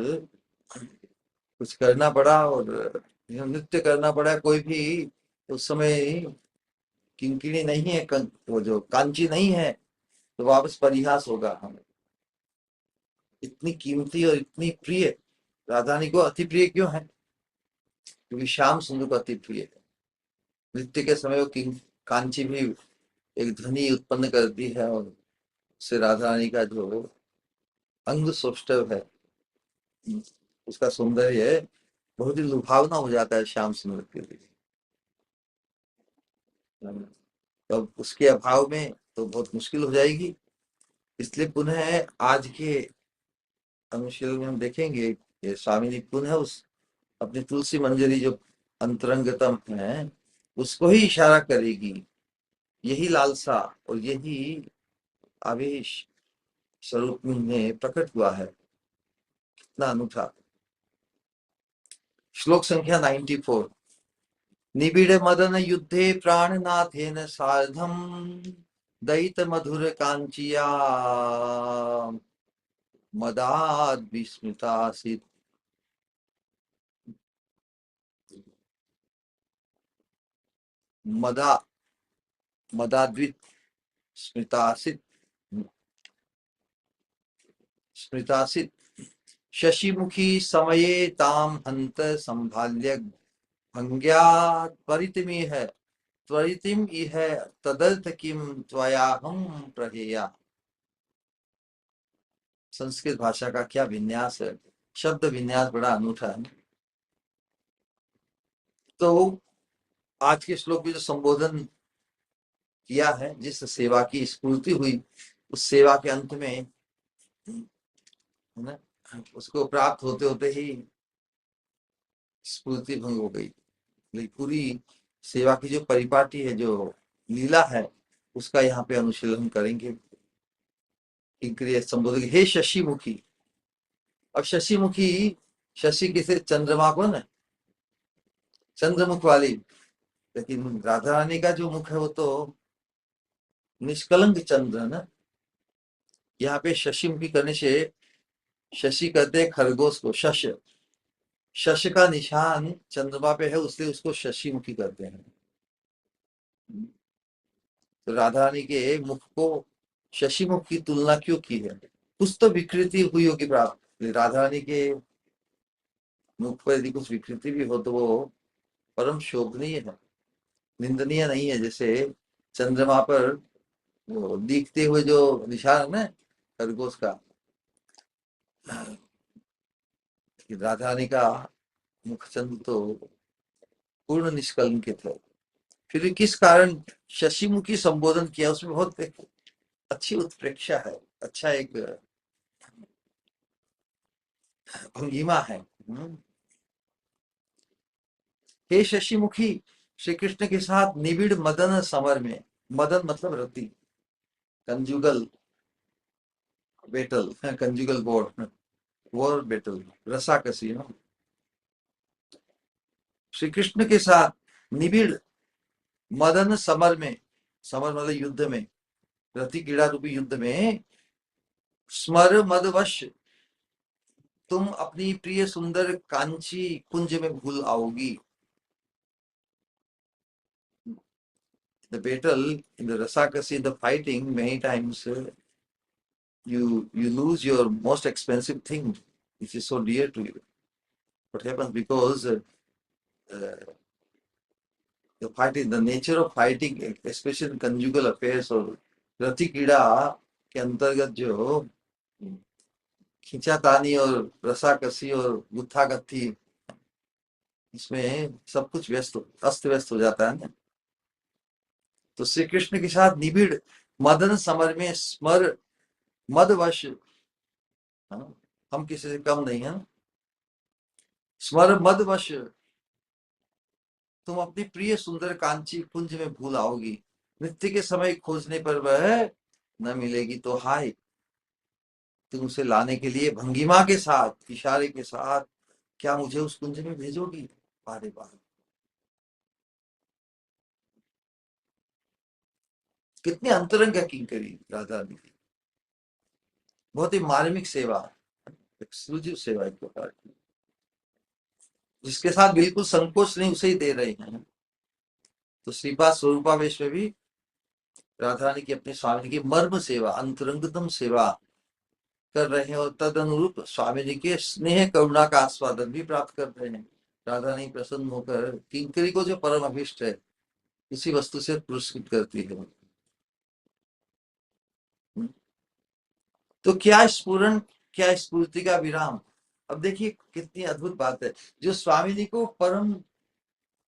कुछ करना पड़ा और नृत्य करना पड़ा। कोई भी उस समय किंकिणी नहीं है, वो जो कांची नहीं है, तो वापस परिहास होगा हमें। इतनी कीमती और इतनी प्रिय राधारानी को अति प्रिय क्यों है? क्योंकि श्याम सुंदर को अति प्रिय है। नृत्य के समय वो कांची भी एक ध्वनि उत्पन्न करती है और उससे राधा रानी का जो अंग सौष्ठव है, उसका सौंदर्य बहुत ही लुभावना हो जाता है श्याम सुंदर के लिए। तो उसके अभाव में तो बहुत मुश्किल हो जाएगी। इसलिए पुनः आज के अनुशीलन में हम देखेंगे ये स्वामिनी पुनः उस अपनी तुलसी मंजरी जो अंतरंगतम है उसको ही इशारा करेगी। यही लालसा और यही आवेश स्वरूप में प्रकट हुआ है। कितना अनूठा। श्लोक संख्या 94। निबिड़ मदन युद्धे प्राणनाथेन सार्धम दयित मधुर कांचिया मदाद विस्मितासित। मदाद्वित स्मितासित स्मृतासित शशिमुखी समये ताम हंत संभाल्य भंग्या त्वरितमिह त्वरितिम इह तदर्थ किम त्वयाहम प्रहेया। संस्कृत भाषा का क्या विन्यास है, शब्द विन्यास बड़ा अनूठा है। तो आज के श्लोक में जो संबोधन किया है, जिस सेवा की स्फूर्ति हुई, उस सेवा के अंत में ना उसको प्राप्त होते होते ही स्फूर्ति भंग हो गई। लेकिन पूरी सेवा की जो परिपाटी है, जो लीला है, उसका यहाँ पे अनुशीलन करेंगे। संबोधन, हे शशिमुखी। अब शशिमुखी, शशि किसे? चंद्रमा को ना, चंद्रमुख वाली। लेकिन राधा रानी का जो मुख है वो तो निष्कलंक चंद्र है ना। यहाँ पे शशिमुखी करने से, शशि कहते हैं खरगोश को, शश शश का निशान चंद्रमा पे है, इसलिए उसको शशिमुखी कहते हैं। तो राधा रानी के मुख को शशिमुख की तुलना क्यों की है? कुछ तो विकृति हुई होगी प्राप्त। राधा रानी के मुख पर यदि कुछ विकृति भी हो तो वो परम शोभनीय है, निंदनीय नहीं है। जैसे चंद्रमा पर वो दिखते हुए जो निशान है ना खरगोश का, राधा रानी का मुखचंद्र तो पूर्ण निष्कलंकित है। फिर किस कारण शशिमुखी संबोधन किया? उसमें बहुत अच्छी उत्प्रेक्षा है, अच्छा एक भंगिमा है। हे शशिमुखी, श्री कृष्ण के साथ निबिड़ मदन समर में, मदन मतलब Rati, conjugal battle, conjugal war battle, रसाकसी ना। श्री कृष्ण के साथ निबिड़ मदन समर में, समर मतलब युद्ध में, रति क्रीड़ा रूपी युद्ध में, स्मर मदवश तुम अपनी प्रिय सुंदर कांची कुंज में भूल आओगी। The battle in the Rasakasi, the fighting, many times you lose your most expensive thing, which is so dear to you. What happens because the fighting, the nature of fighting, especially in conjugal affairs और रति क्रीड़ा के अंतर्गत जो खींचातानी और रसाकसी और गुत्थागत्थी, इसमें सब कुछ अस्त व्यस्त हो जाता है ना। तो श्री कृष्ण के साथ निबिड़ मदन समर में स्मर मदवश, हम किसी से कम नहीं है, स्मर मदवश तुम अपनी प्रिय सुंदर कांची कुंज में भूल आओगी। नृत्य के समय खोजने पर वह न मिलेगी तो हाय, तुम उसे लाने के लिए भंगिमा के साथ, इशारे के साथ क्या मुझे उस कुंज में भेजोगी? बारे बार कितनी अंतरंग किंकरी राधा रानी की, बहुत ही मार्मिक सेवा, एक्सक्लूसिव सेवा एक प्रकार की, जिसके साथ बिल्कुल संकोच नहीं, उसे ही दे रहे हैं। तो श्रीपाद स्वरूपावेश में भी राधा रानी की अपने स्वामी की मर्म सेवा, अंतरंगतम सेवा कर रहे हैं और तद अनुरूप स्वामी जी के स्नेह करुणा का आस्वादन भी प्राप्त कर रहे हैं। राधा रानी प्रसन्न होकर किंकरी को जो परम अभिष्ट है उसी वस्तु से पुरस्कृत करती है। तो क्या स्फुरन, क्या स्फूर्ति का विराम। अब देखिए कितनी अद्भुत बात है, जो स्वामी जी को परम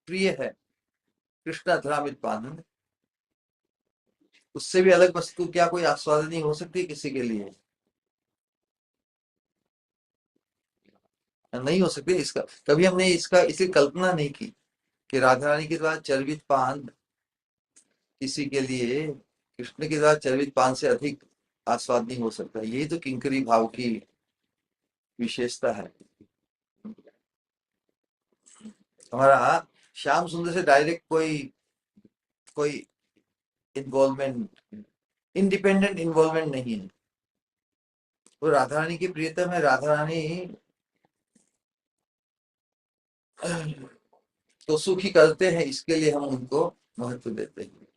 प्रिय है कृष्ण अधरामित पानन, उससे भी अलग वस्तु क्या कोई आस्वादनी हो सकती है किसी के लिए? नहीं हो सकती। इसका कभी हमने इसका इसकी कल्पना नहीं की कि राधा रानी के द्वारा चर्वित पान किसी के लिए कृष्ण के द्वारा चर्वित पान से अधिक आस्वादनी हो सकता है। यही तो किंकरी भाव की विशेषता है। हमारा श्याम सुंदर से डायरेक्ट कोई कोई इन्वॉल्वमेंट, इंडिपेंडेंट इन्वॉल्वमेंट नहीं है। वो राधा रानी की प्रियतम है, राधा रानी तो सुखी करते हैं, इसके लिए हम उनको महत्व देते हैं।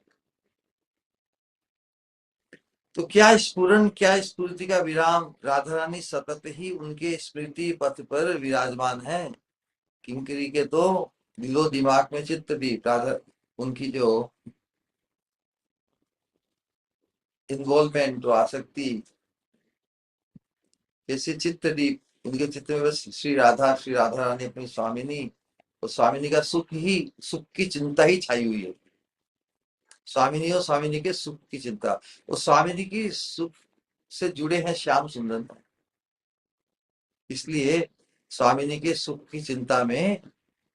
तो क्या स्फुरन, क्या स्फूर्ति का विराम, राधा रानी सतत ही उनके स्मृति पथ पर विराजमान है। किंकरी के तो दिलो दिमाग में चित्त भी, राधा उनकी जो इन्वॉल्वमेंट, जो आसक्ति, जैसे चित्त दीप, उनके चित्त में बस श्री राधा रानी अपनी स्वामिनी और स्वामिनी का सुख ही, सुख की चिंता ही छाई हुई है। स्वामिनी और स्वामिनी के सुख की चिंता, और स्वामिनी की सुख से जुड़े हैं श्याम सुंदर, इसलिए स्वामिनी के सुख की चिंता में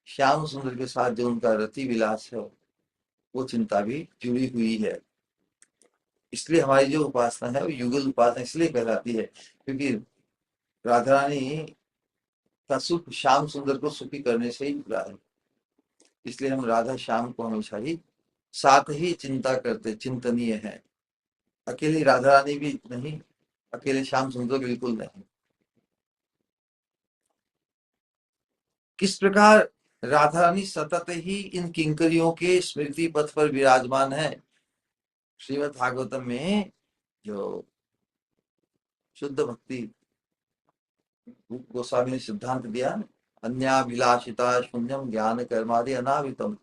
श्याम सुंदर के साथ जो उनका रति विलास है वो चिंता भी जुड़ी हुई है। इसलिए हमारी जो उपासना है वो युगल उपासना इसलिए कहलाती है, क्योंकि राधा रानी का सुख श्याम सुंदर को सुखी करने से ही जुड़ा है। इसलिए हम राधा श्याम को हमेशा ही साथ ही चिंता करते, चिंतनीय है। अकेली राधा रानी भी नहीं, अकेले श्याम सुंदर बिल्कुल नहीं। किस प्रकार राधा रानी सतत ही इन किंकरियों के स्मृति पथ पर विराजमान है। श्रीमद् भागवतम में जो शुद्ध भक्ति गोस्वामी ने सिद्धांत दिया, अन्याभिलाषिता शून्यम ज्ञान कर्मादि अनावितम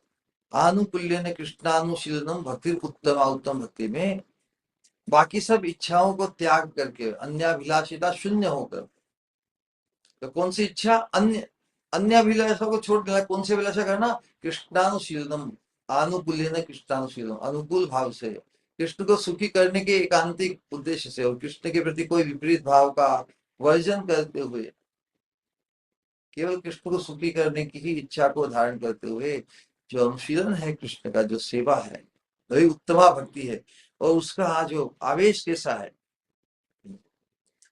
आनुकूल्यन कृष्णानुशीलनम भक्ति उत्तम उत्तम भक्ति में बाकी सब इच्छाओं को त्याग करके, अन्याभिलाषिता शून्य होकर, तो कौन सी इच्छा, अन्य अभिलाषा को छोड़ देना, कौन सी अभिलाषा करना, कृष्णानुशीलनम, आनुकूल्यन कृष्णानुशीलनम, अनुकूल भाव से कृष्ण को सुखी करने के एकांतिक उद्देश्य से, और कृष्ण के प्रति कोई विपरीत भाव का वर्जन करते हुए, केवल कृष्ण को सुखी करने की ही इच्छा को धारण करते हुए जो अनुशीलन है कृष्ण का, जो सेवा है, वही उत्तमा भक्ति है। और उसका जो आवेश कैसा है,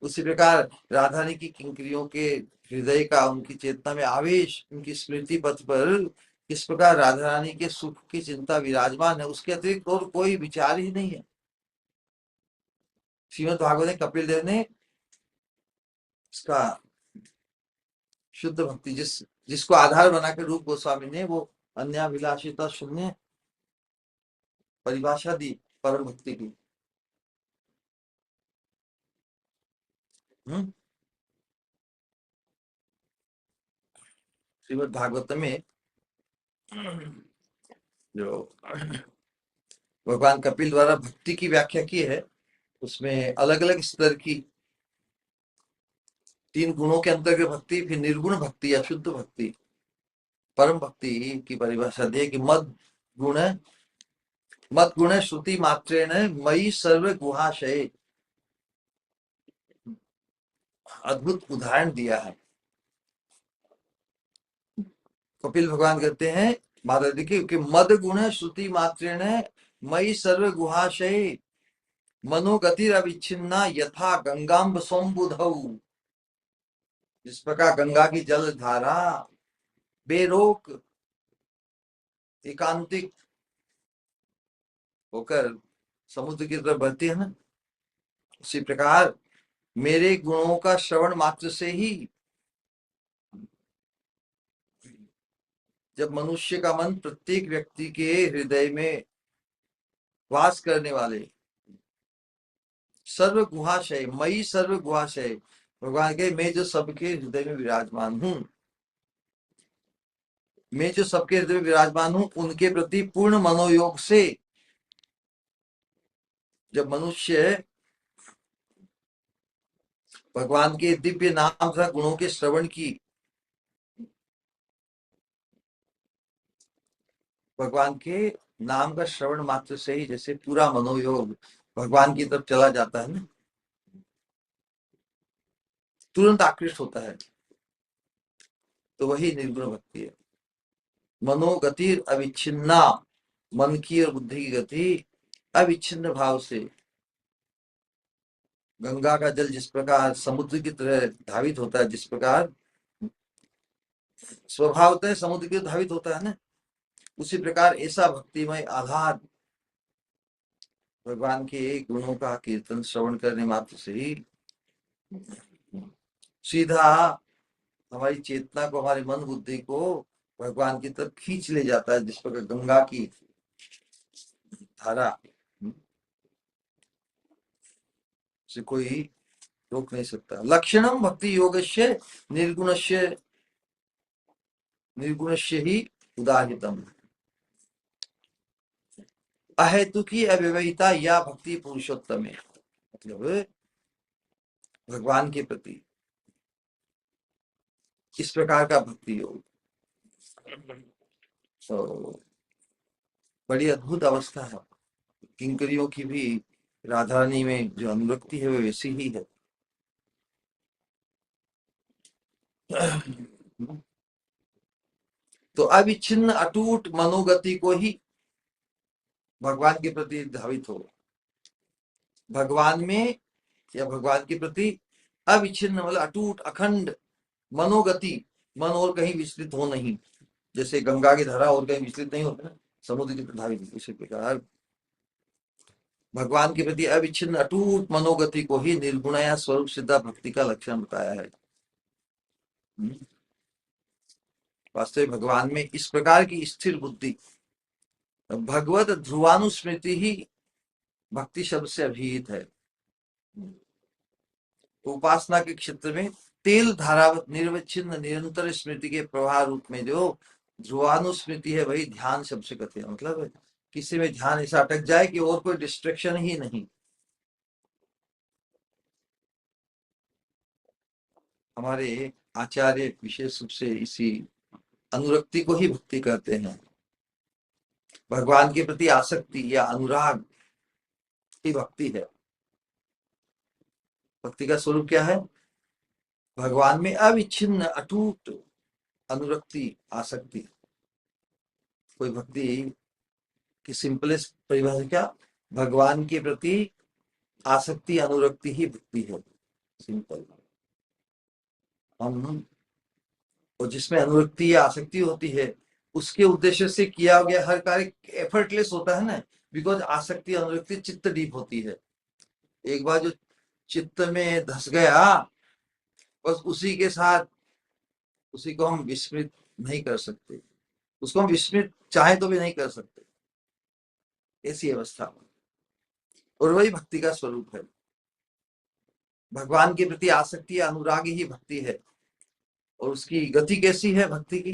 उसी प्रकार राधा रानी की किंकरियों के हृदय का, उनकी चेतना में आवेश, उनकी स्मृति पथ पर इस प्रकार राधा रानी के सुख की चिंता विराजमान है, उसके अतिरिक्त और कोई विचार ही नहीं है। श्रीमद् भागवत में कपिल देव ने इसका शुद्ध भक्ति जिसको आधार बना के रूप गोस्वामी ने वो अन्याभिलाषिता शून्य परिभाषा दी परम भक्ति की। श्रीमद् भागवत में जो भगवान कपिल द्वारा भक्ति की व्याख्या की है उसमें अलग अलग स्तर की 3 गुणों के अंतर्गत भक्ति, फिर निर्गुण भक्ति या शुद्ध भक्ति, परम भक्ति की परिभाषा दी कि मद गुण श्रुति मात्रेण मयि सर्व गुहाशय। अद्भुत उदाहरण दिया है। कपिल भगवान कहते हैं माता जी की मद गुण श्रुति मात्रेण मयि सर्व गुहाशय मनोगतिर अविच्छिन्ना यथा गंगाम्ब सोमबुधौ। जिस प्रकार गंगा की जल धारा बेरोक एकांतिक होकर समुद्र की तरफ बहती है ना, उसी प्रकार मेरे गुणों का श्रवण मात्र से ही जब मनुष्य का मन प्रत्येक व्यक्ति के हृदय में वास करने वाले सर्व गुहाशय मई सर्व गुहाशय भगवान के मैं जो सबके हृदय में विराजमान हूं, मैं जो सबके हृदय में विराजमान हूं, उनके प्रति पूर्ण मनोयोग से जब मनुष्य भगवान के दिव्य नाम तथा गुणों के श्रवण की, भगवान के नाम का श्रवण मात्र से ही जैसे पूरा मनोयोग भगवान की तरफ चला जाता है ना, तुरंत आकृष्ट होता है, तो वही निर्गुण भक्ति है। मनोगति अविच्छिन्ना, मन की और बुद्धि की गति अविच्छिन्न भाव से गंगा का जल जिस प्रकार समुद्र की तरह धावित होता है, जिस प्रकार स्वभावतः समुद्र की धावित होता है ना, उसी प्रकार ऐसा भक्तिमय आधार भगवान के गुणों का कीर्तन श्रवण करने मात्र से ही सीधा हमारी चेतना को, हमारे मन बुद्धि को भगवान की तरफ खींच ले जाता है, जिस प्रकार गंगा की धारा से कोई रोक नहीं सकता। लक्षणम भक्ति योगस्य निर्गुणस्य ही उदाहृतम। अहेतुकी अव्यवहिता या भक्ति पुरुषोत्तम है, मतलब भगवान के प्रति इस प्रकार का भक्ति योग तो बड़ी अद्भुत अवस्था है। किंकरियों की भी राधा रानी में जो अनुरक्ति है वो वैसी ही है। तो अविच्छिन्न अटूट मनोगति को ही भगवान के प्रति धावित हो, भगवान में या भगवान के प्रति अविच्छिन्न मतलब अटूट अखंड मनोगति, मन और कहीं विचलित हो नहीं, जैसे गंगा की धारा और कहीं विचलित नहीं होता ना, समुद्र की धावित, इसी प्रकार भगवान के प्रति अविच्छिन्न अटूट मनोगति को ही निर्गुणया स्वरूप सिद्धा भक्ति का लक्षण बताया है। वास्तविक भगवान में इस प्रकार की स्थिर बुद्धि, भगवत ध्रुवानुस्मृति ही भक्ति शब्द से अभिहित है। उपासना के क्षेत्र में तेल धारावत निर्विच्छिन्न निरंतर स्मृति के प्रवाह रूप में जो ध्रुवानुस्मृति है वही ध्यान शब्द से कहते हैं। मतलब किसी में ध्यान ऐसा अटक जाए कि और कोई डिस्ट्रैक्शन ही नहीं। हमारे आचार्य विशेष रूप से इसी अनुरक्ति को ही भक्ति कहते हैं। भगवान के प्रति आसक्ति या अनुराग ही भक्ति है। भक्ति का स्वरूप क्या है? भगवान में अविच्छिन्न अटूट अनुरक्ति, आसक्ति। कोई भक्ति की सिंपलेस्ट परिभाषा क्या? भगवान के प्रति आसक्ति अनुरक्ति ही भक्ति है, सिंपल। हम और जिसमें अनुरक्ति या आसक्ति होती है उसके उद्देश्य से किया गया हर कार्य एफर्टलेस होता है ना, बिकॉज आसक्ति अनुरक्ति चित्त डीप होती है। एक बार जो चित्त में धस गया बस उसी के साथ उसी को हम विस्मृत नहीं कर सकते, उसको हम विस्मृत चाहे तो भी नहीं कर सकते, ऐसी अवस्था। और वही भक्ति का स्वरूप है। भगवान के प्रति आसक्ति, अनुराग ही भक्ति है। और उसकी गति कैसी है भक्ति की?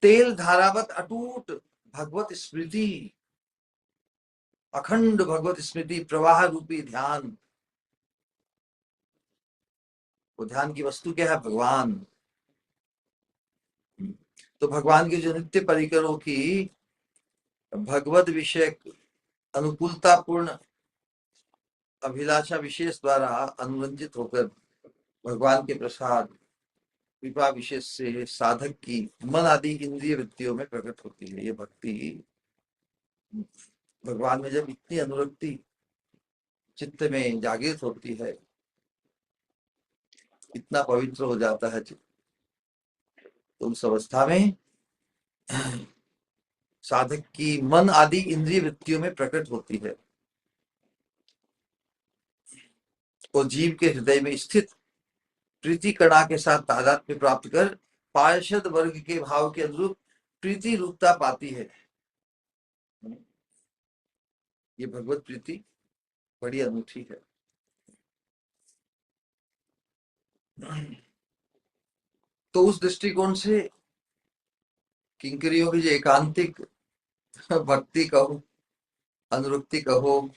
तेल धारावत अटूट भगवत स्मृति, अखंड भगवत स्मृति, प्रवाह रूपी ध्यान। वो ध्यान की वस्तु क्या है? भगवान। तो भगवान के जो नित्य परिकरों की भगवत विषय अनुकूलता पूर्ण अभिलाषा विशेष द्वारा अनुरंजित होकर भगवान के प्रसाद कृपा विशेष से साधक की मन आदि इंद्रिय वृत्तियों में प्रकट होती है। ये भक्ति भगवान में जब इतनी अनुरक्ति चित्त में जागृत होती है, इतना पवित्र हो जाता है चित्त, तो उस अवस्था में साधक की मन आदि इंद्रिय वृत्तियों में प्रकट होती है और जीव के हृदय में स्थित प्रीति कणा के साथ तादात्म्य प्राप्त कर पार्षद वर्ग के भाव के अनुरूप प्रीति रूपता पाती है। ये भगवत प्रीति बड़ी अनूठी है। तो उस दृष्टिकोण से किंकरियों की जो एकांतिक भक्ति कहो, अनुरक्ति कहो,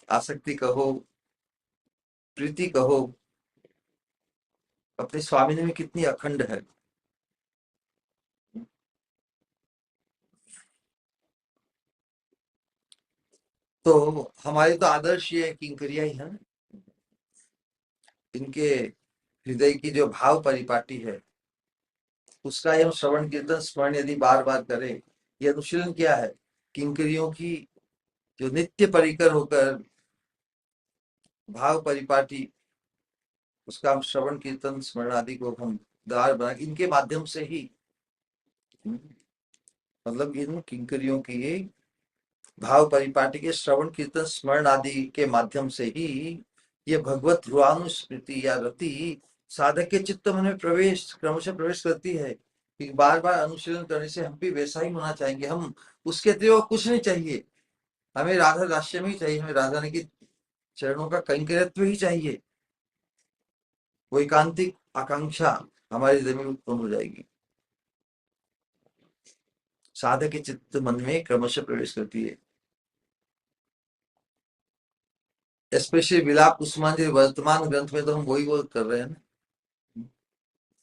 आसक्ति कहो, प्रीति कहो, अपने स्वामी में कितनी अखंड है। तो हमारे तो आदर्श ये किंकरिया ही है। इनके हृदय की जो भाव परिपाटी है, उसका हम श्रवण कीर्तन स्मरण यदि बार बार करें, ये अनुशीलन क्या है? किंकरियों की जो नित्य परिकर होकर भाव परिपाटी, उसका हम श्रवण कीर्तन स्मरण आदि को हम द्वार बना, इनके माध्यम से ही, मतलब इन किंकरियों की भाव परिपाटी के श्रवण कीर्तन स्मरण आदि के माध्यम से ही ये भगवत ध्रुवानुस्मृति या रति साधक के चित्त मन में प्रवेश क्रमशः प्रवेश करती है कि बार बार अनुशीलन करने से हम भी वैसा ही होना चाहेंगे। हम उसके अतिरिक्त कुछ नहीं चाहिए, हमें राधा दास्य में ही चाहिए, हमें राधा ने की चरणों का कैंकर्यत्व ही चाहिए। वो एकांतिक आकांक्षा हमारी हृदय में उत्पन्न हो जाएगी, साधक के चित्त मन में क्रमशः प्रवेश करती है। स्पेशली विलाप कुसुमांजलि वर्तमान ग्रंथ में तो हम वही वो कर रहे हैं ना।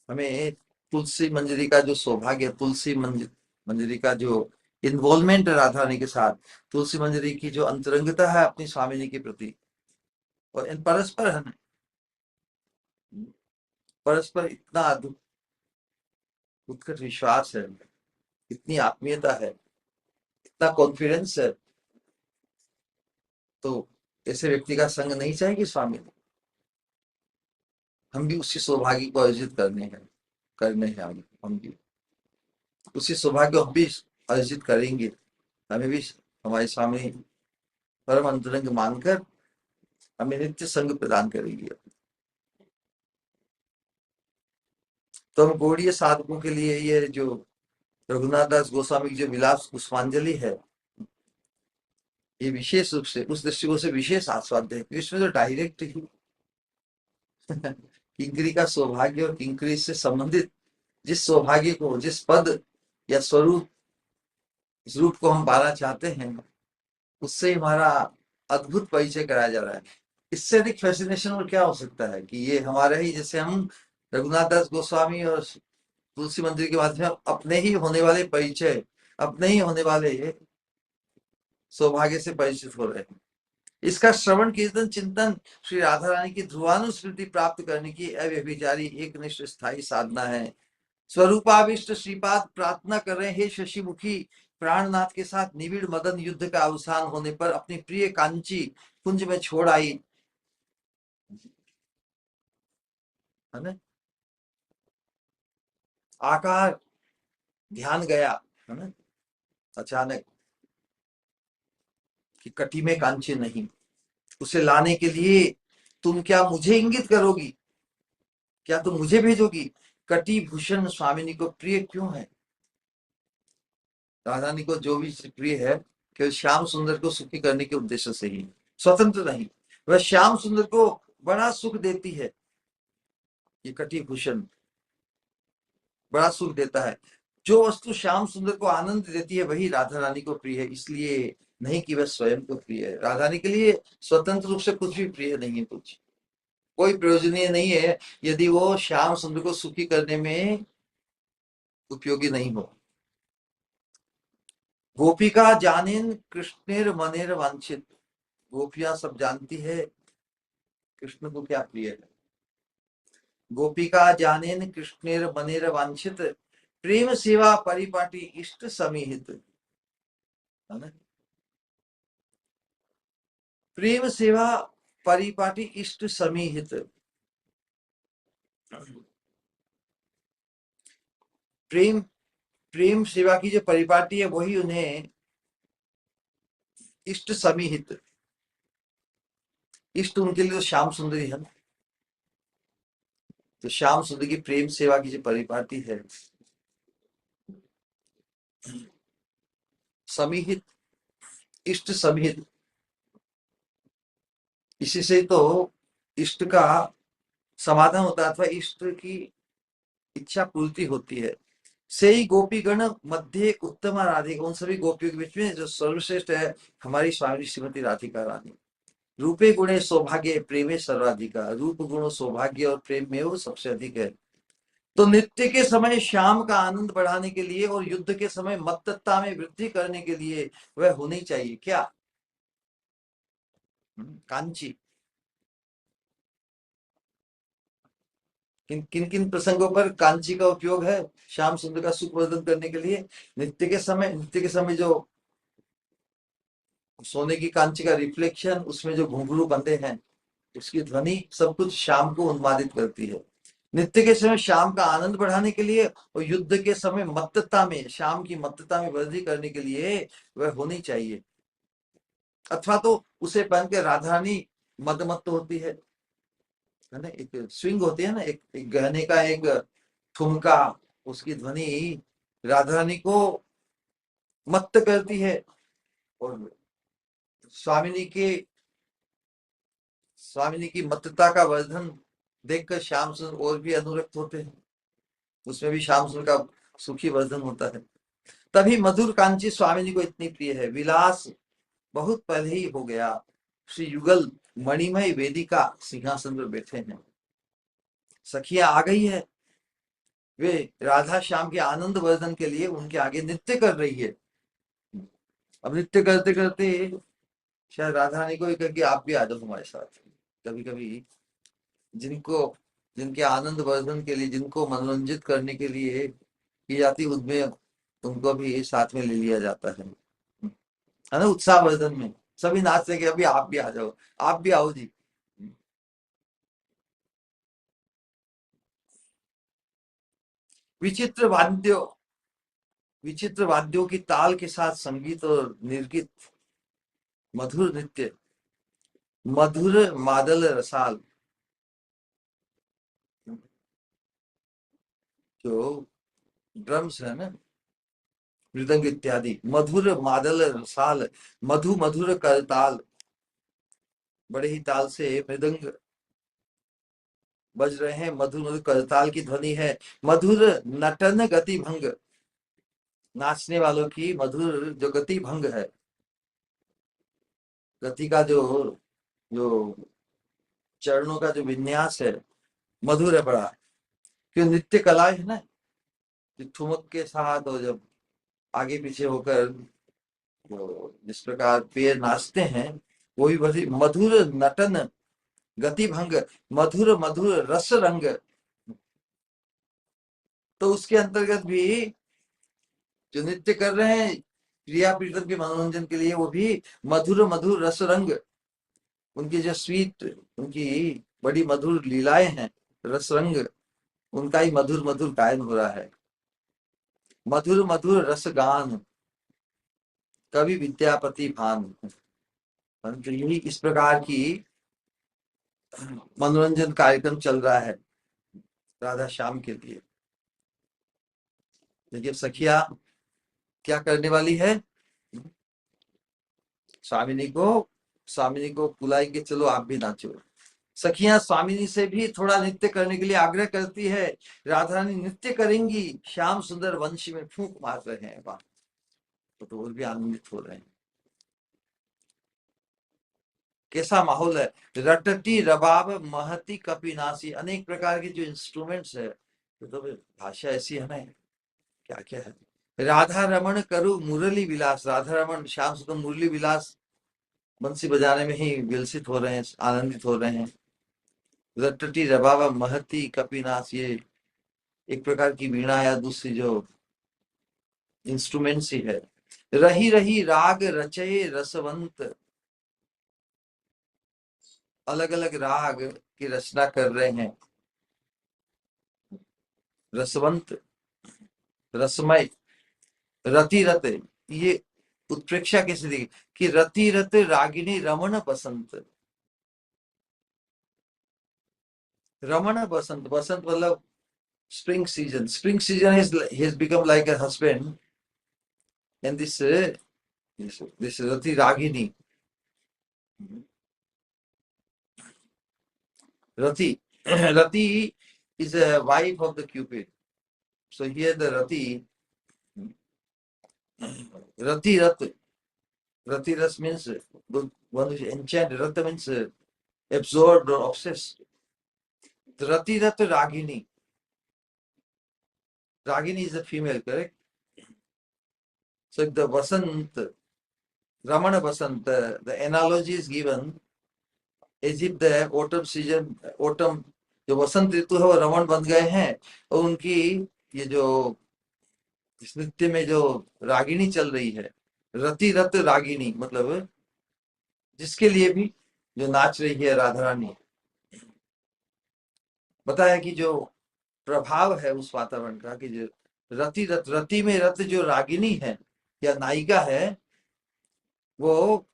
हमें तुलसी मंजरी का जो सौभाग्य, तुलसी मंजरी का जो इन्वॉल्वमेंट है राधा रानी के साथ, तुलसी मंजरी की जो अंतरंगता है अपनी स्वामी जी के प्रति, और इन परस्पर है, परस्पर इतना उत्कट विश्वास है, इतनी आत्मीयता है, इतना कॉन्फिडेंस है। तो ऐसे व्यक्ति का संग नहीं चाहेगी स्वामी। हम भी उसी सौभाग्य को अर्जित करने हैं हम भी उसी सौभाग्य हम भी अर्जित करेंगे। हमें भी हमारे स्वामी परम अंतरंग मानकर हमें नित्य संग प्रदान करेंगे। तो हम गौड़ीय साधकों के लिए ये जो रघुनाथ दास गोस्वामी की जो विलास पुष्पांजलि है, ये विशेष रूप से उस दृष्टिकोण से विशेष आस्वाद्य है। इसमें तो डायरेक्ट ही किंकरी का सौभाग्य और किंकरी से संबंधित जिस सौभाग्य को, जिस पद या स्वरूप, इस रूप को हम पाना चाहते हैं, उससे हमारा अद्भुत परिचय कराया जा रहा है। इससे अधिक फैसिनेशन और क्या हो सकता है कि ये हमारे ही, जैसे हम रघुनाथ दास गोस्वामी और तुलसी मंदिर के माध्यम से अपने ही होने वाले परिचय, अपने ही होने वाले सौभाग्य से परिचित हो रहे हैं। इसका श्रवण कीर्तन चिंतन श्री राधा रानी की ध्रुवानुस्मृति प्राप्त करने की अव्यभिचारी एकनिष्ठ स्थायी साधना है। स्वरूपाविष्ट श्रीपाद प्रार्थना कर रहे हैं, शशि मुखी प्राणनाथ के साथ निविड़ मदन युद्ध का अवसान होने पर अपनी प्रिय कांची कुंज में छोड़ आई, है ना? आकार ध्यान गया, है ना, अचानक कि कटी में कांची नहीं, उसे लाने के लिए तुम क्या मुझे इंगित करोगी, क्या तुम मुझे भेजोगी? कटिभूषण स्वामिनी को प्रिय क्यों है? राधा रानी को जो भी प्रिय है केवल श्याम सुंदर को सुखी करने के उद्देश्य से ही, स्वतंत्र नहीं। वह श्याम सुंदर को बड़ा सुख देती है, ये कटिभूषण बड़ा सुख देता है। जो वस्तु श्याम सुंदर को आनंद देती है वही राधा रानी को प्रिय है, इसलिए नहीं कि वह स्वयं को प्रिय है। राधा रानी के लिए स्वतंत्र रूप से कुछ भी प्रिय नहीं है, कुछ कोई प्रयोजनीय नहीं है यदि वो श्याम सुंदर को सुखी करने में उपयोगी नहीं हो। गोपिका जानेन कृष्णेर मनेर वांछित, गोपियां सब जानती है कृष्ण को क्या प्रिय है। गोपिका जानेन कृष्णेर मनेर वांछित, प्रेम सेवा परिपाटी इष्ट समीहित, है ना? प्रेम सेवा परिपाटी इष्ट समीहित, प्रेम प्रेम सेवा की जो परिपाटी है वही उन्हें इष्ट समीहित, इष्ट उनके लिए तो श्याम सुंदरी है ना, तो श्याम सुंदर की प्रेम सेवा की जो परिपाटी है समीहित, इष्ट समीहित, इसी से तो इष्ट का समाधान होता है अथवा इष्ट की इच्छा पूर्ति होती है। से ही गोपीगण मध्य उत्तम राधिका, उन सभी गोपियों के बीच में जो सर्वश्रेष्ठ है हमारी स्वामी श्रीमती राधिका रानी। रूपे गुणे सौभाग्य प्रेमे सर्वाधिका, रूप गुण सौभाग्य और प्रेम में वो सबसे अधिक है। तो नृत्य के समय श्याम का आनंद बढ़ाने के लिए और युद्ध के समय मत्तता में वृद्धि करने के लिए वह होनी चाहिए क्या? कांची। किन किन किन प्रसंगों पर कांची का उपयोग है श्याम सुंदर का सुख वर्धन करने के लिए? नृत्य के समय जो सोने की कांची का रिफ्लेक्शन, उसमें जो घुंघरू बंधे हैं, उसकी ध्वनि सब कुछ श्याम को उन्मादित करती है। नृत्य के समय श्याम का आनंद बढ़ाने के लिए और युद्ध के समय मत्तता में, श्याम की मत्तता में वृद्धि करने के लिए वह होनी चाहिए। अथवा तो उसे पहन के राधा रानी मदमत्त होती है ना, एक स्विंग होती है ना, एक गहने का एक ठुमका, उसकी ध्वनि राधा रानी को मत्त करती है और स्वामिनी के स्वामिनी की मत्तता का वर्धन देखकर श्याम सुंदर और भी अनुरक्त होते हैं, उसमें भी श्याम सुंदर का सुखी वर्धन होता है। तभी मधुर कांची स्वामिनी को इतनी प्रिय है। विलास बहुत पहले ही हो गया, श्री युगल मणिमय वेदिका सिंहासन पर बैठे हैं, सखियां आ गई है, वे राधा श्याम के आनंद वर्धन के लिए उनके आगे नृत्य कर रही है। अब नृत्य करते करते शायद राधा रानी को ही कहेगी आप भी आ जाओ हमारे साथ। कभी कभी जिनको जिनके आनंद वर्धन के लिए, जिनको मनोरंजित करने के लिए की जाती, उनमें उनको भी साथ में ले लिया जाता है ना, उत्साह वर्धन में सभी नाचते कि अभी आप भी आ जाओ, आप भी आओ जी। विचित्र वाद्यों विचित्र वाद्यों की ताल के साथ संगीत और निर्गीत मधुर नृत्य, मधुर मादल रसाल, जो ड्रम्स है ना, मृदंग इत्यादि, मधुर मादल रसाल, मधु मधुर करताल, बड़े ही ताल से मृदंग बज रहे हैं, मधुर मधुर करताल की ध्वनि है। मधुर नटन गति भंग, नाचने वालों की मधुर जो गति भंग है, गति का जो जो चरणों का जो विन्यास है मधुर है बड़ा। क्यों? नृत्य कला है ना, ठुमक के साथ और जब आगे पीछे होकर जिस प्रकार पैर नाचते हैं वो भी बड़ी मधुर नटन गति भंग, मधुर मधुर रस रंग, तो उसके अंतर्गत भी जो नृत्य कर रहे हैं प्रिया प्रीतम के मनोरंजन के लिए, वो भी मधुर मधुर रस रंग, उनकी जो स्वीट, उनकी बड़ी मधुर लीलाएं हैं, रस रंग उनका ही मधुर मधुर गायन हो रहा है। मधुर मधुर रस गान कवि विद्यापति भान, परंतु यही इस प्रकार की मनोरंजन कार्यक्रम चल रहा है राधा श्याम के लिए। देखिए सखिया क्या करने वाली है, स्वामिनी को बुलाएंगे, चलो आप भी नाचो। सखियां स्वामिनी से भी थोड़ा नृत्य करने के लिए आग्रह करती है। राधा रानी नृत्य करेंगी, श्याम सुंदर वंशी में फूंक मार रहे हैं। वाह, तो और भी आनंदित हो रहे हैं। कैसा माहौल है। रटती रबाब महती कपिनासी, अनेक प्रकार के जो इंस्ट्रूमेंट्स है, तो भाषा ऐसी है ना, क्या क्या है। राधा रमन करु मुरली विलास, राधा रमन श्याम सुंदर मुरली विलास बंसी बजाने में ही विलसित हो रहे हैं, आनंदित हो रहे हैं। रटती रबाब महती कपिनास, ये एक प्रकार की वीणा या दूसरी जो इंस्ट्रूमेंट्स ही है। रही रही राग रचये रसवंत, अलग अलग राग की रचना कर रहे हैं। रसवंत, रसमय, रति रत, ये उत्प्रेक्षा कैसे दी कि रति रत रागिनी रमण बसंत। रमण बसंत, बसंत मतलब spring season. Spring season has become like a husband, and this Rati Ragini. Rati Rati is a wife of the Cupid. So here the Rati Rat. Rati Ras means one who is enchanted. Rata means absorbed or obsessed. Rati Rat Ragini. Ragini is a female, correct? So if the Vasant, Ramana Vasant, the analogy is given as if the autumn season, autumn जो वसंत ऋतु है वो रमण बन गए हैं, और उनकी ये जो इस नृत्य में जो रागिनी चल रही है, रति रत रागिनी, मतलब जिसके लिए भी जो नाच रही है राधा रानी। बताया कि जो प्रभाव है उस वातावरण का, कि जो रति रत, रति में रत जो रागिनी है या नायिका है, वो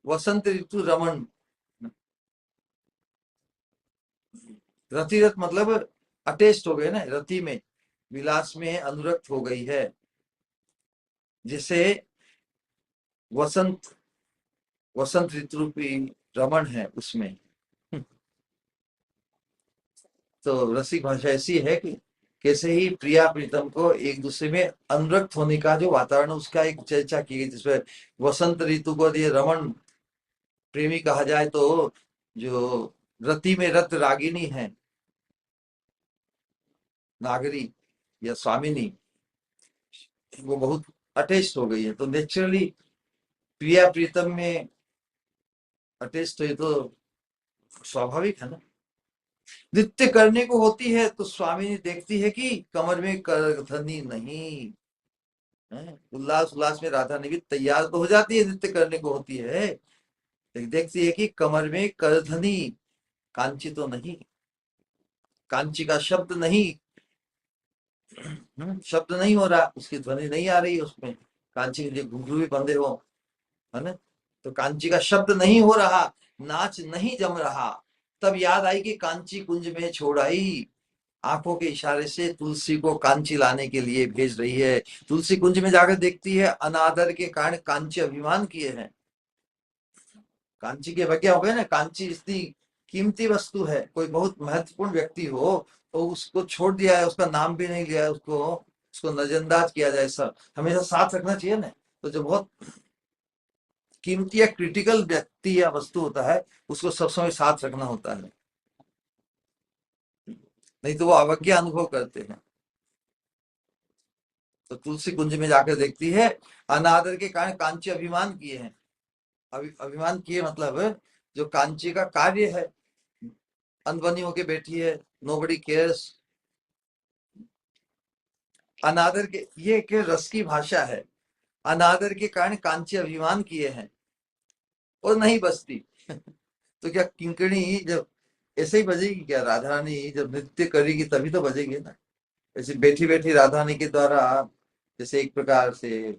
वसंत ऋतु रमन, रतिरत मतलब अटेस्ट हो गए ना, रति में विलास में अनुरक्त हो गई है, जिसे वसंत वसंत ऋतु रूपी रमन है उसमें। तो रसिक भाषा ऐसी है कि कैसे ही प्रिया प्रीतम को एक दूसरे में अनुरक्त होने का जो वातावरण, उसका एक चर्चा की गई, जिसमें वसंत ऋतु को ये रमन प्रेमी कहा जाए, तो जो रति में रत रागिनी है, नागरी या स्वामिनी, वो बहुत अटेस्ट हो गई है। तो नेचुरली प्रिया प्रीतम में अटेस्ट हुई तो स्वाभाविक है ना। नृत्य करने को होती है तो स्वामिनी देखती है कि कमर में करधनी नहीं है। उल्लास उल्लास में राधा ने भी तैयार तो हो जाती है, नृत्य करने को होती है, लेकिन देखती है कि कमर में करधनी, कांची तो नहीं, कांची का शब्द नहीं, शब्द नहीं हो रहा, उसकी ध्वनि नहीं आ रही उसमें, कांची के घुंघरू भी बंधे हो, है ना। तो कांची का शब्द नहीं हो रहा, नाच नहीं जम रहा। तब याद आई कि कांची कुंज में छोड़ आई, आंखों के इशारे से तुलसी को कांची लाने के लिए भेज रही है। तुलसी कुंज में जाकर देखती है, अनादर के कारण कांची अभिमान किए हैं। कांची के अवज्ञा हो गए ना, कांची इतनी कीमती वस्तु है, कोई बहुत महत्वपूर्ण व्यक्ति हो तो उसको छोड़ दिया है, उसका नाम भी नहीं लिया है, उसको नजरअंदाज किया जाए, सब हमेशा साथ रखना चाहिए ना। तो जो बहुत कीमती या क्रिटिकल व्यक्ति या वस्तु होता है, उसको सब समय साथ रखना होता है, नहीं तो वो अवज्ञा अनुभव करते हैं। तो तुलसी कुंज में जाकर देखती है, अनादर के कारण कांची अभिमान किए हैं। अभिमान किए मतलब जो कांची का कार्य है, अनबनी होके बैठी है, नोबडी केयर्स। अनादर के, ये एक रस की भाषा है। अनादर के कारण कांची अभिमान किए हैं और नहीं बचती। तो क्या किंकणी जब ऐसे ही बजेगी क्या? राधा रानी जब नृत्य करेगी तभी तो बजेगी ना। ऐसे बैठी बैठी राधा रानी के द्वारा जैसे एक प्रकार से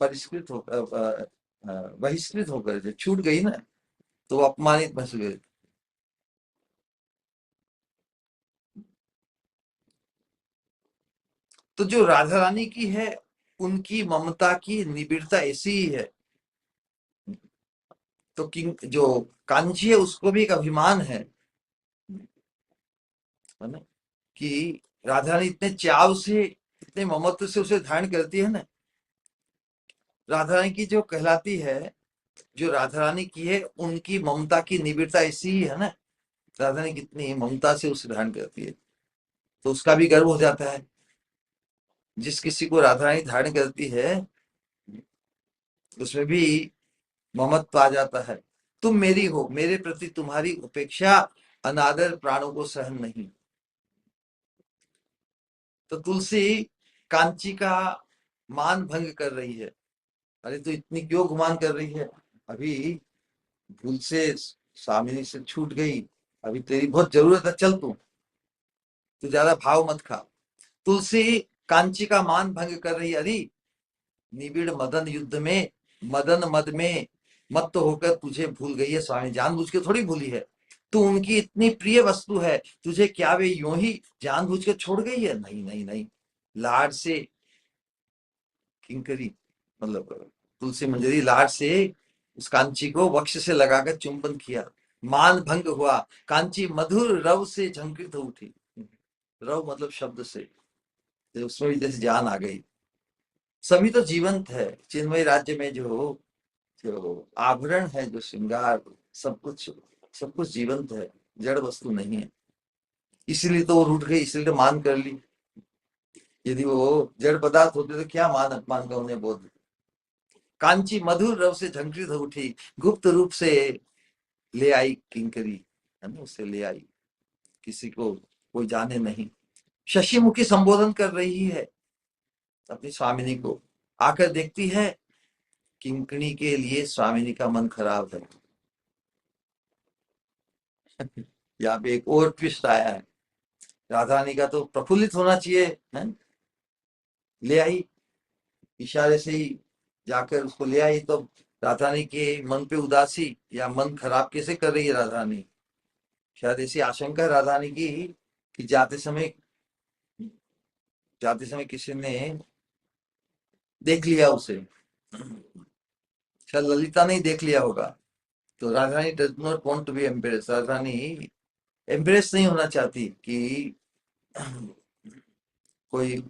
परिष्कृत होकर, बहिष्कृत होकर जो छूट गई ना, तो वो अपमानित महसूस हुई। तो जो राधा रानी की है उनकी ममता की निबिड़ता ऐसी ही है। तो किंग जो कांची है उसको भी एक अभिमान है ना, कि राधा रानी इतने चाव से इतने ममत्व से उसे धारण करती है ना। राधा रानी की जो कहलाती है, जो राधा रानी की है उनकी ममता की निबिड़ता ऐसी ही है ना। राधा रानी कितनी ममता से उसे धारण करती है, तो उसका भी गर्व हो जाता है। जिस किसी को राधा रानी धारण करती है उसमें भी ममत्व आ जाता है। तुम मेरी हो, मेरे प्रति तुम्हारी उपेक्षा अनादर प्राणों को सहन नहीं। तो तुलसी कांची का मान भंग कर रही है। अरे तो इतनी क्यों गुमान कर रही है, अभी भूल से स्वामिनी से छूट गई, अभी तेरी बहुत जरूरत है, चल तू ज्यादा भाव मत खा। तुलसी कांची का मान भंग कर रही। अरे निबिड़ मदन युद्ध में, मदन मद में मत होकर तुझे भूल गई है। स्वामी जानबूझ के थोड़ी भूली है, तू उनकी इतनी प्रिय वस्तु है, तुझे क्या वे यूं ही जानबूझ के छोड़ गई है? नहीं नहीं नहीं, लाड से किंकरी, मतलब तुलसी मंजरी लाड से उस कांची को वक्ष से लगाकर चुंबन किया, मान भंग हुआ। कांची मधुर रव से झंकृत उठी। रव मतलब शब्द से, तो उसमें भी जैसे जान आ गई। सभी तो जीवंत है चिन्मय राज्य में, जो जो आभरण है, जो श्रृंगार, सब कुछ जीवंत है, जड़ वस्तु नहीं है। इसलिए तो वो रूठ गई, इसलिए तो मान कर ली। यदि वो जड़ पदार्थ होते तो क्या मान अपमान का उन्हें बोध। कांची मधुर रव से झंकृत उठी, गुप्त रूप से ले आई किंकरी, है ना, उसे ले आई, किसी को कोई जाने नहीं। शशिमुखी संबोधन कर रही है अपनी स्वामिनी को, आकर देखती है किंकणी के लिए स्वामिनी का मन खराब है। यहाँ पे एक और ट्विस्ट आया है। राधा रानी का तो प्रफुल्लित होना चाहिए, है? ले आई, इशारे से ही जाकर उसको ले आई। तो राधा रानी के मन पे उदासी या मन खराब कैसे कर रही है राधा रानी? शायद ऐसी आशंका है राधा रानी की कि जाते समय किसी ने देख लिया उसे, शायद ललिता ने ही देख लिया होगा। तो Radha Rani does not want to be embarrass. Radha Rani embarrass नहीं होना चाहती कि कोई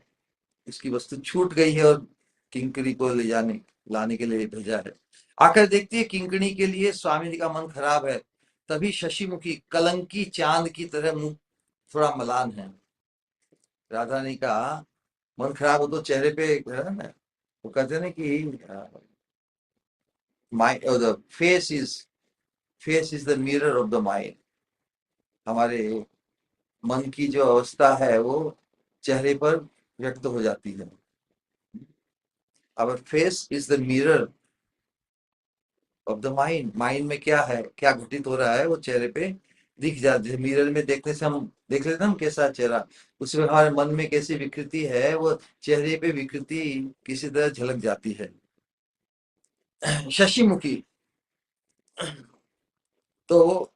उसकी वस्तु छूट गई है और किंकरी को ले जाने लाने के लिए भेजा है। आकर देखती है किंकणी के लिए स्वामी जी का मन खराब है। तभी शशिमुखी कलंकी चांद की तरह मुंह थोड़ा मलान है। राधा रानी का मन खराब हो तो चेहरे पे है ना, वो कहते हैं ना कि mind the face is the mirror of the mind. हमारे मन की जो अवस्था है वो चेहरे पर व्यक्त हो जाती है। Our face is the mirror of the mind. Mind में क्या है, क्या घटित हो रहा है, वो चेहरे पे दिख जाती है। मिरर में देखने से हम देख लेते हैं हम कैसा चेहरा, उसमें हमारे मन में कैसी विकृति है, वो चेहरे पे विकृति किसी तरह झलक जाती है। शशिमुखी तो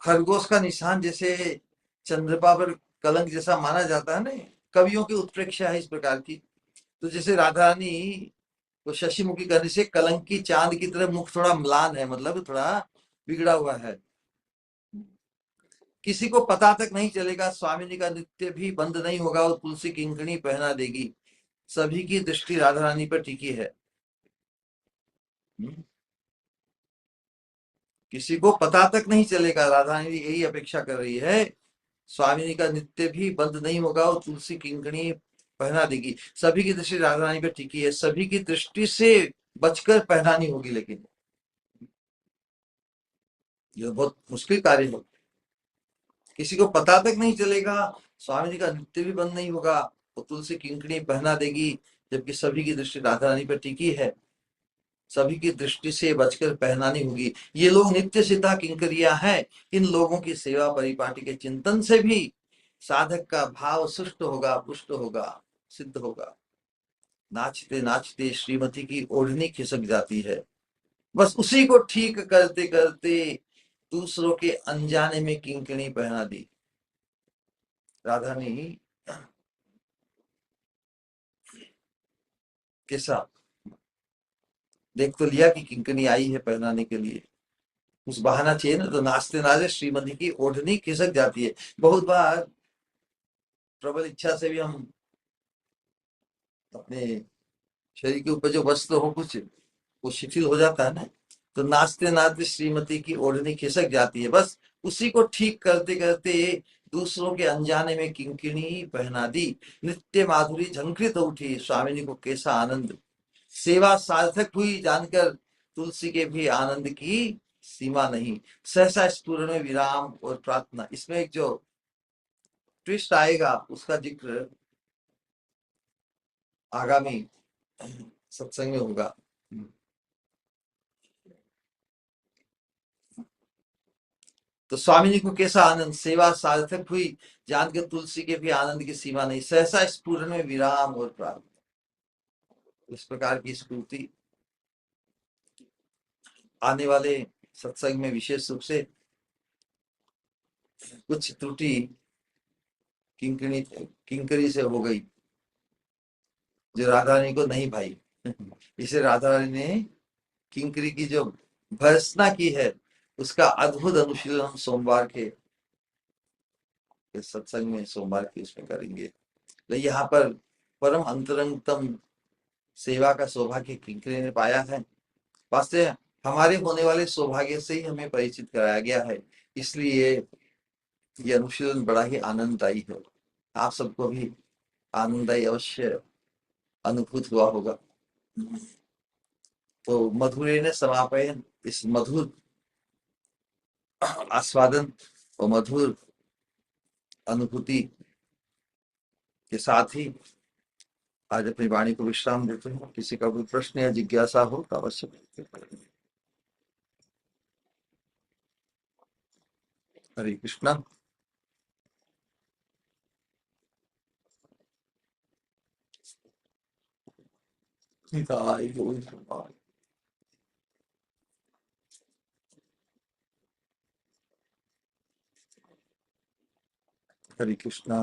खरगोश का निशान जैसे चंद्रमा पर कलंक जैसा माना जाता है ना, कवियों की उत्प्रेक्षा है इस प्रकार की। तो जैसे राधा रानी को शशिमुखी करने से कलंक की चांद की तरह मुख थोड़ा म्लान है, मतलब थोड़ा बिगड़ा हुआ है। किसी को पता तक नहीं चलेगा, स्वामिनी का नृत्य भी बंद नहीं होगा और तुलसी किंकणी पहना देगी। सभी की दृष्टि राधा रानी पर टिकी है। किसी को पता तक नहीं चलेगा, राधा रानी यही अपेक्षा कर रही है, स्वामिनी का नृत्य भी बंद नहीं होगा और तुलसी किंकणी पहना देगी। सभी की दृष्टि राधा रानी पर टिकी है, सभी की दृष्टि से बचकर पहनानी होगी, लेकिन यह बहुत मुश्किल कार्य है। किसी को पता तक नहीं चलेगा, स्वामी जी का नृत्य भी बंद नहीं होगा, वो तुलसी किंकणी पहना देगी, जबकि सभी की दृष्टि राधा रानी पर टिकी है, सभी की दृष्टि से बचकर पहनानी होगी। ये लोग नित्य सिद्धा किंकरिया है। इन लोगों की सेवा परिपाटी के चिंतन से भी साधक का भाव सुष्ट होगा, पुष्ट होगा, सिद्ध होगा। नाचते नाचते श्रीमती की ओढ़नी खिसक जाती है। बस उसी को ठीक करते करते दूसरों के अनजाने में किंकणी पहना दी। राधा ने कैसा देख तो लिया कि किंकनी आई है पहनाने के लिए, कुछ बहाना चाहिए ना, तो नाचते नाचते श्रीमती की ओढ़नी खिसक जाती है। बहुत बार प्रबल इच्छा से भी हम अपने शरीर के ऊपर जो वस्त्र हो कुछ वो शिथिल हो जाता है ना, तो नाचते नाचते श्रीमती की ओढ़नी खिसक जाती है। बस उसी को ठीक करते करते दूसरों के अनजाने में किंकिणी पहना दी, नित्य माधुरी झंकृत उठी, स्वामिनी को कैसा आनंद, सेवा सार्थक हुई जानकर तुलसी के भी आनंद की सीमा नहीं, सहसा स्फुरण में विराम और प्रार्थना। इसमें एक जो ट्विस्ट आएगा उसका जिक्र आगामी सत्संग में होगा। तो स्वामी को कैसा आनंद, सेवा सार्थक हुई जानकर तुलसी के भी आनंद की सीमा नहीं, सहसा स्फुरण में विराम और प्रार्थना। इस प्रकार की स्फूर्ति आने वाले सत्संग में विशेष रूप से कुछ त्रुटि किंकरी से हो गई जो राधा रानी को नहीं भाई। इसे राधा रानी ने किंकरी की जो भर्त्सना की है उसका अद्भुत अनुशीलन हम सोमवार के सत्संग में सोमवार की उसमें करेंगे। तो यहाँ पर परम अंतरंगतम सेवा का सौभाग्य किंकरी ने पाया है। वास्तव हमारे होने वाले सौभाग्य से ही हमें परिचित कराया गया है, इसलिए ये अनुशीलन बड़ा ही आनंददायी है। आप सबको भी आनंददायी अवश्य अनुभूत हुआ होगा। तो मधुरे ने समापयन, इस मधुर आस्वादन और मधुर अनुभूति के साथ ही आज अपनी वाणी को विश्राम देते हैं। किसी का कोई प्रश्न या जिज्ञासा हो तो अवश्य। हरे कृष्णा। हरे कृष्णा।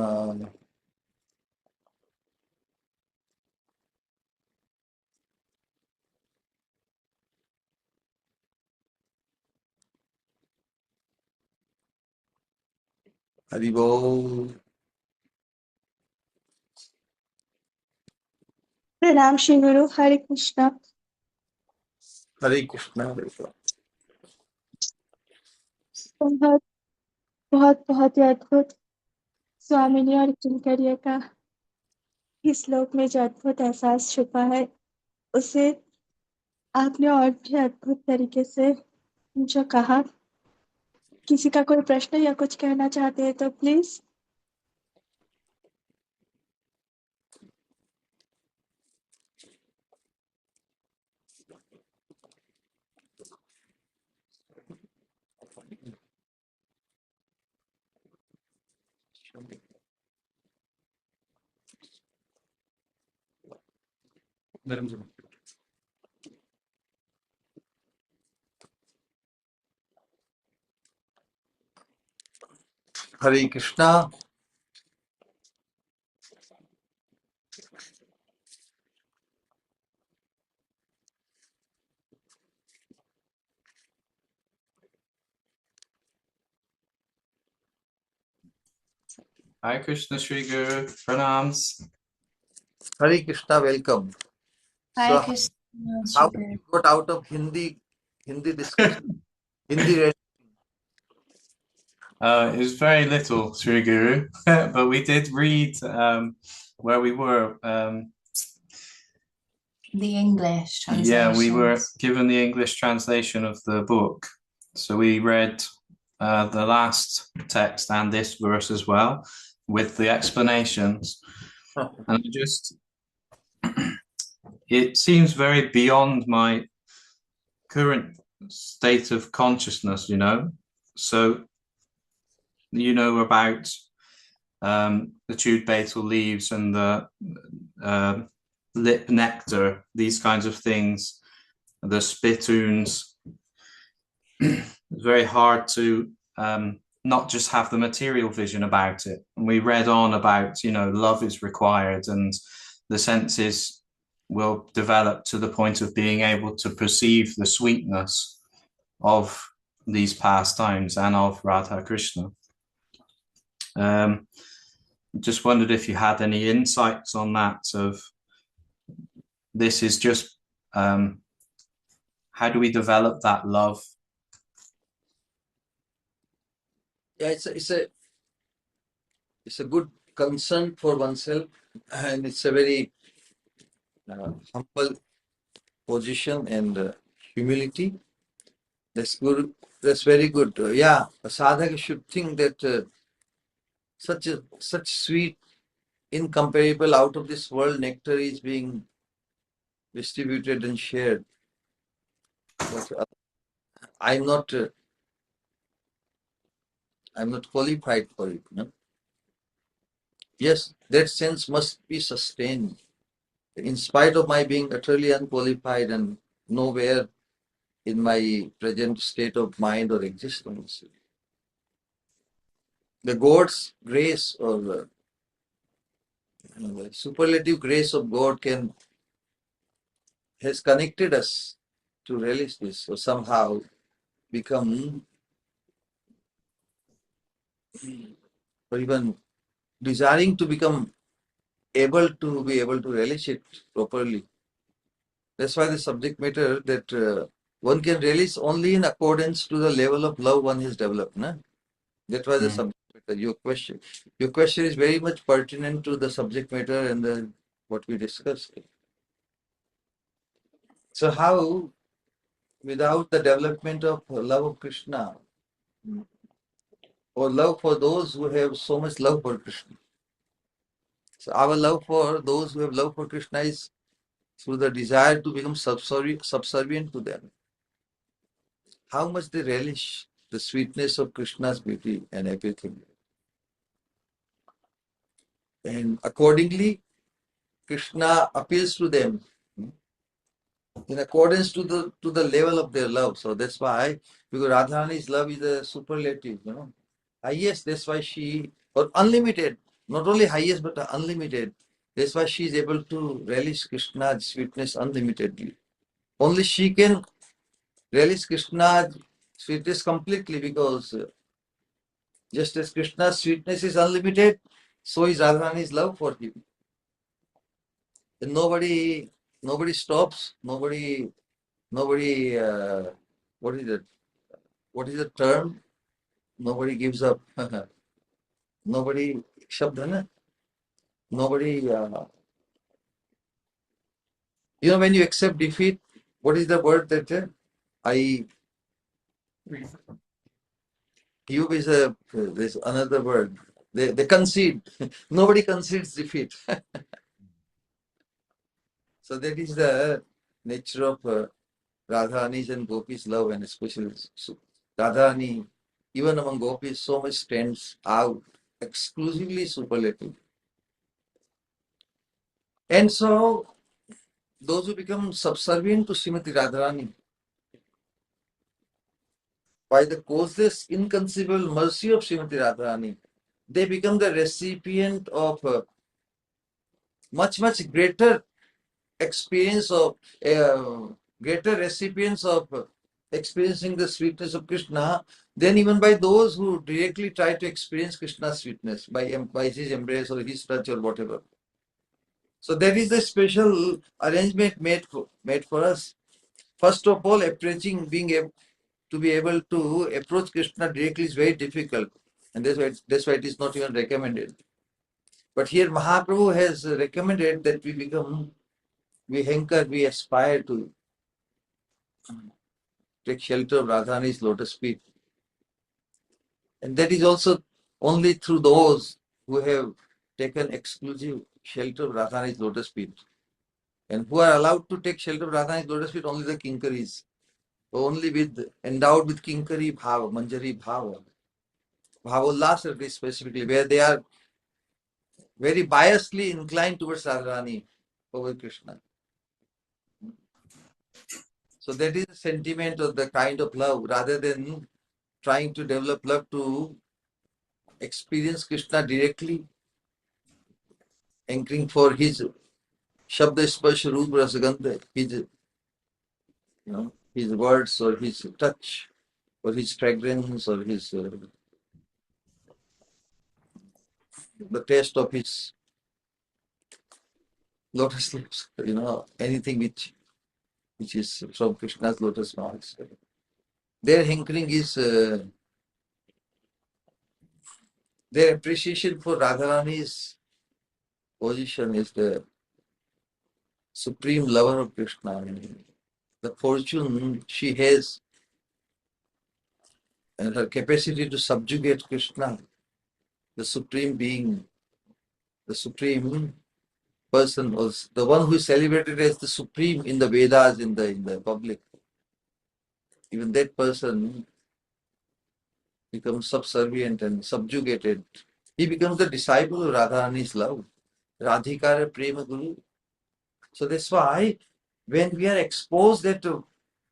हरि बोल। प्रणाम श्री गुरु। हरे कृष्णा। हरे कृष्णा। बहुत बहुत बहुत ही अद्भुत स्वामिनी और किंकरिया का इस श्लोक में जो अद्भुत एहसास छुपा है उसे आपने और भी अद्भुत तरीके से जो कहा। किसी का कोई प्रश्न या कुछ कहना चाहते हैं तो please. Hare Krishna. Hare Krishna Shri Guru. Pranams. Hare Krishna. Welcome. Hare So Krishna, how Shri you got out of Hindi discussion? Hindi read. It was very little, Shri Guru, but we did read where we were. The English translation. Yeah, we were given the English translation of the book. So we read the last text and this verse as well with the explanations. And it seems very beyond my current state of consciousness, you know. So, you know about the chewed betel leaves and the lip nectar, these kinds of things, the spittoons. It's very hard to not just have the material vision about it. And we read on about, you know, love is required and the senses will develop to the point of being able to perceive the sweetness of these pastimes and of Radha Krishna. Just wondered if you had any insights on that, of this is just how do we develop that love? Yeah, it's a good concern for oneself, and it's a very humble position and humility. That's good. That's very good. Yeah, a sadhaka should think that such sweet, incomparable, out of this world nectar is being distributed and shared. But I'm not qualified for it. No? Yes, that sense must be sustained. In spite of my being utterly unqualified and nowhere in my present state of mind or existence, the God's grace, or the superlative grace of God has connected us to relish this, or somehow become, or even desiring to become able to relish it properly. That's why the subject matter that one can relish only in accordance to the level of love one has developed. No? That was the subject matter. Your question is very much pertinent to the subject matter and what we discussed. So how, without the development of love of Krishna, or love for those who have so much love for Krishna. So our love for those who have love for Krishna is through the desire to become subservient to them. How much they relish the sweetness of Krishna's beauty and everything. And accordingly, Krishna appeals to them in accordance to the level of their love. So that's why, because Radharani's love is a superlative, highest. That's why she, or unlimited, not only highest but unlimited. That's why she is able to relish Krishna's sweetness unlimitedly. Only she can relish Krishna's sweetness completely, because just as Krishna's sweetness is unlimited, so is Radharani's love for him. And nobody stops, nobody, what is it? What is the term? Nobody gives up. Nobody, Shabdana? Nobody, when you accept defeat, what is the word that there's another word. They concede. Nobody concedes defeat. So that is the nature of Radharani's and Gopis' love, and especially Radharani, even among Gopis, so much stands out, exclusively superlative. And so, those who become subservient to Srimati Radharani, by the causeless, inconceivable mercy of Srimati Radharani, they become the recipient of much greater experience of greater recipients of experiencing the sweetness of Krishna than even by those who directly try to experience Krishna's sweetness by his embrace or his touch or whatever. So that is the special arrangement made for us. First of all, being able to be able to approach Krishna directly is very difficult, and that's why it is not even recommended. But here Mahaprabhu has recommended that we hanker, we aspire to take shelter of Radharani's lotus feet. And that is also only through those who have taken exclusive shelter of Radharani's lotus feet. And who are allowed to take shelter of Radharani's lotus feet, only the kinkaris. Only endowed with kinkari bhava, manjari bhava. Bhavollas specifically, where they are very biasly inclined towards Radharani over Krishna. So that is the sentiment of the kind of love, rather than trying to develop love to experience Krishna directly, anchoring for his Shabda Sparsh Roop Rasagandha, his words or his touch or his fragrance or his the taste of his lotus lips, anything which is from Krishna's lotus marks. Their hankering is their appreciation for Radharani's position is the supreme lover of Krishna. The fortune she has and her capacity to subjugate Krishna, the supreme being, the supreme person, was the one who is celebrated as the supreme in the Vedas, in the public. Even that person becomes subservient and subjugated. He becomes the disciple of Radharani's love. Radhikara Prema Guru. So that's why when we are exposed that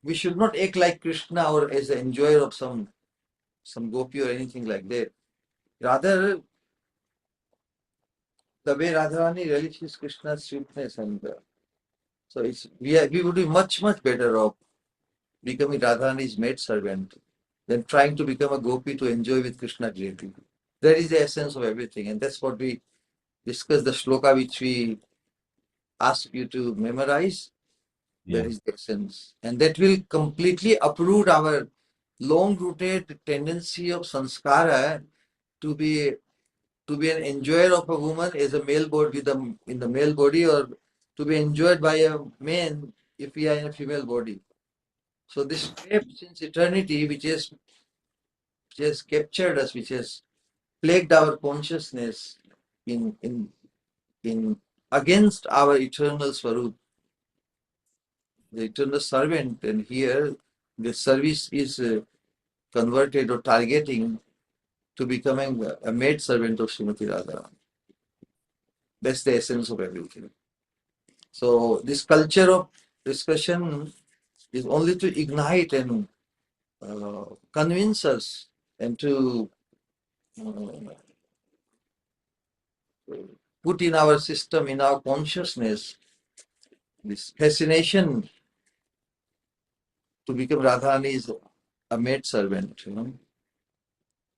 we should not act like Krishna or as an enjoyer of some gopi or anything like that. Rather, the way Radharani relishes Krishna's sweetness, and so we would be much better off becoming Radharani's maid servant than trying to become a gopi to enjoy with Krishna greatly. That is the essence of everything, and that's what we discussed, the shloka which we ask you to memorize. That is the essence, and that will completely uproot our long-rooted tendency of sanskara to be an enjoyer of a woman as a male body in the male body, or to be enjoyed by a man if we are in a female body. So this trap since eternity, which has captured us, which has plagued our consciousness in against our eternal Swarup, the eternal servant, and here the service is converted or targeting to becoming a maid servant of Srimati Radharani. That's the essence of everything. So this culture of discussion is only to ignite and convince us and to put in our system, in our consciousness, this fascination to become Radharani is a maid servant,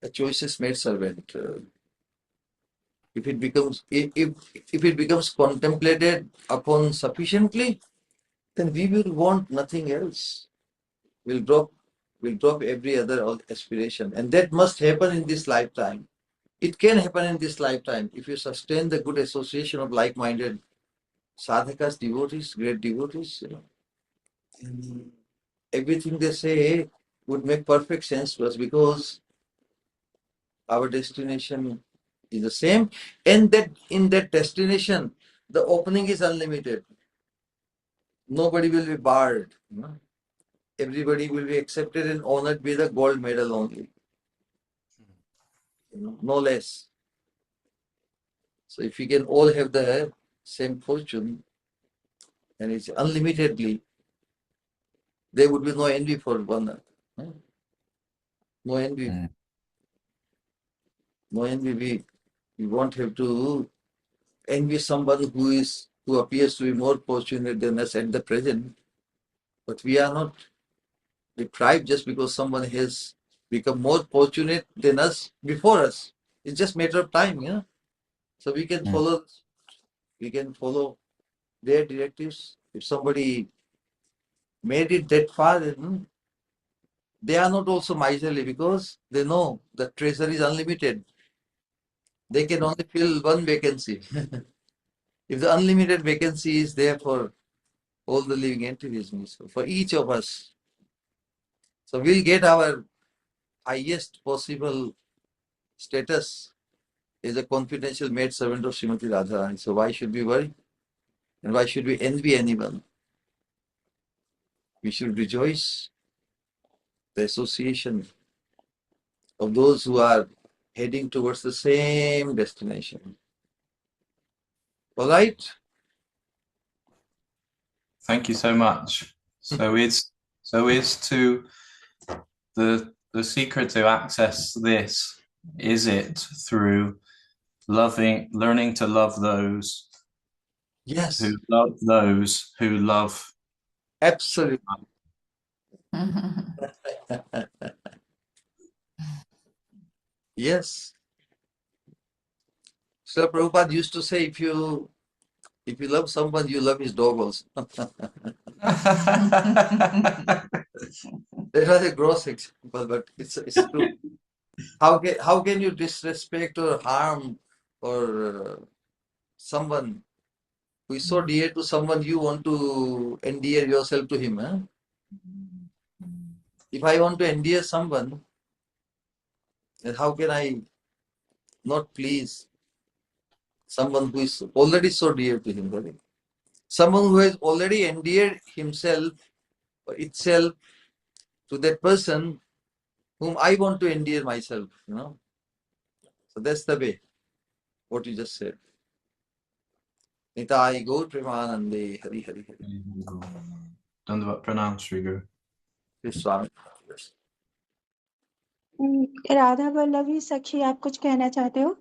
a choicest maid servant. If it becomes contemplated upon sufficiently, then we will want nothing else. We'll drop every other aspiration, and that must happen in this lifetime. It can happen in this lifetime if you sustain the good association of like-minded sadhakas, devotees, great devotees. And everything they say would make perfect sense to us, because our destination is the same, and that in that destination the opening is unlimited. Nobody will be barred. Everybody will be accepted and honored with a gold medal only, no less. So if we can all have the same fortune, and it's unlimitedly, there would be no envy for one another. No envy. No envy. We won't have to envy someone who appears to be more fortunate than us at the present. But we are not deprived just because someone has become more fortunate than us before us. It's just a matter of time, So we can follow their directives. If somebody made it that far, then they are not also miserly, because they know the treasure is unlimited. They can only fill one vacancy. If the unlimited vacancy is there for all the living entities, so for each of us, so we'll get our highest possible status as a confidential maid servant of Srimati Radharani. So why should we worry? And why should we envy anyone? We should rejoice the association of those who are heading towards the same destination. All right? Thank you so much. So it's to the secret to access this, is it through learning to love those Yes, who love those who love. absolutely. Yes. So Prabhupada used to say, if you love someone, you love his dog also. That was a gross example, but it's true. How can you disrespect or harm or someone who is so dear to someone, you want to endear yourself to him? Huh? If I want to endear someone, then how can I not please someone who is already so dear to him? Right? Someone who has already endeared himself or itself to that person whom I want to endear myself, So that's the way, what you just said. Nitai Gaur Premanande Hari Hari Hari. Dandavat Pranam, Sri Guru. Yes, Swami. Yes. Radha Vallabhi सखी, आप कुछ कहना चाहते हो?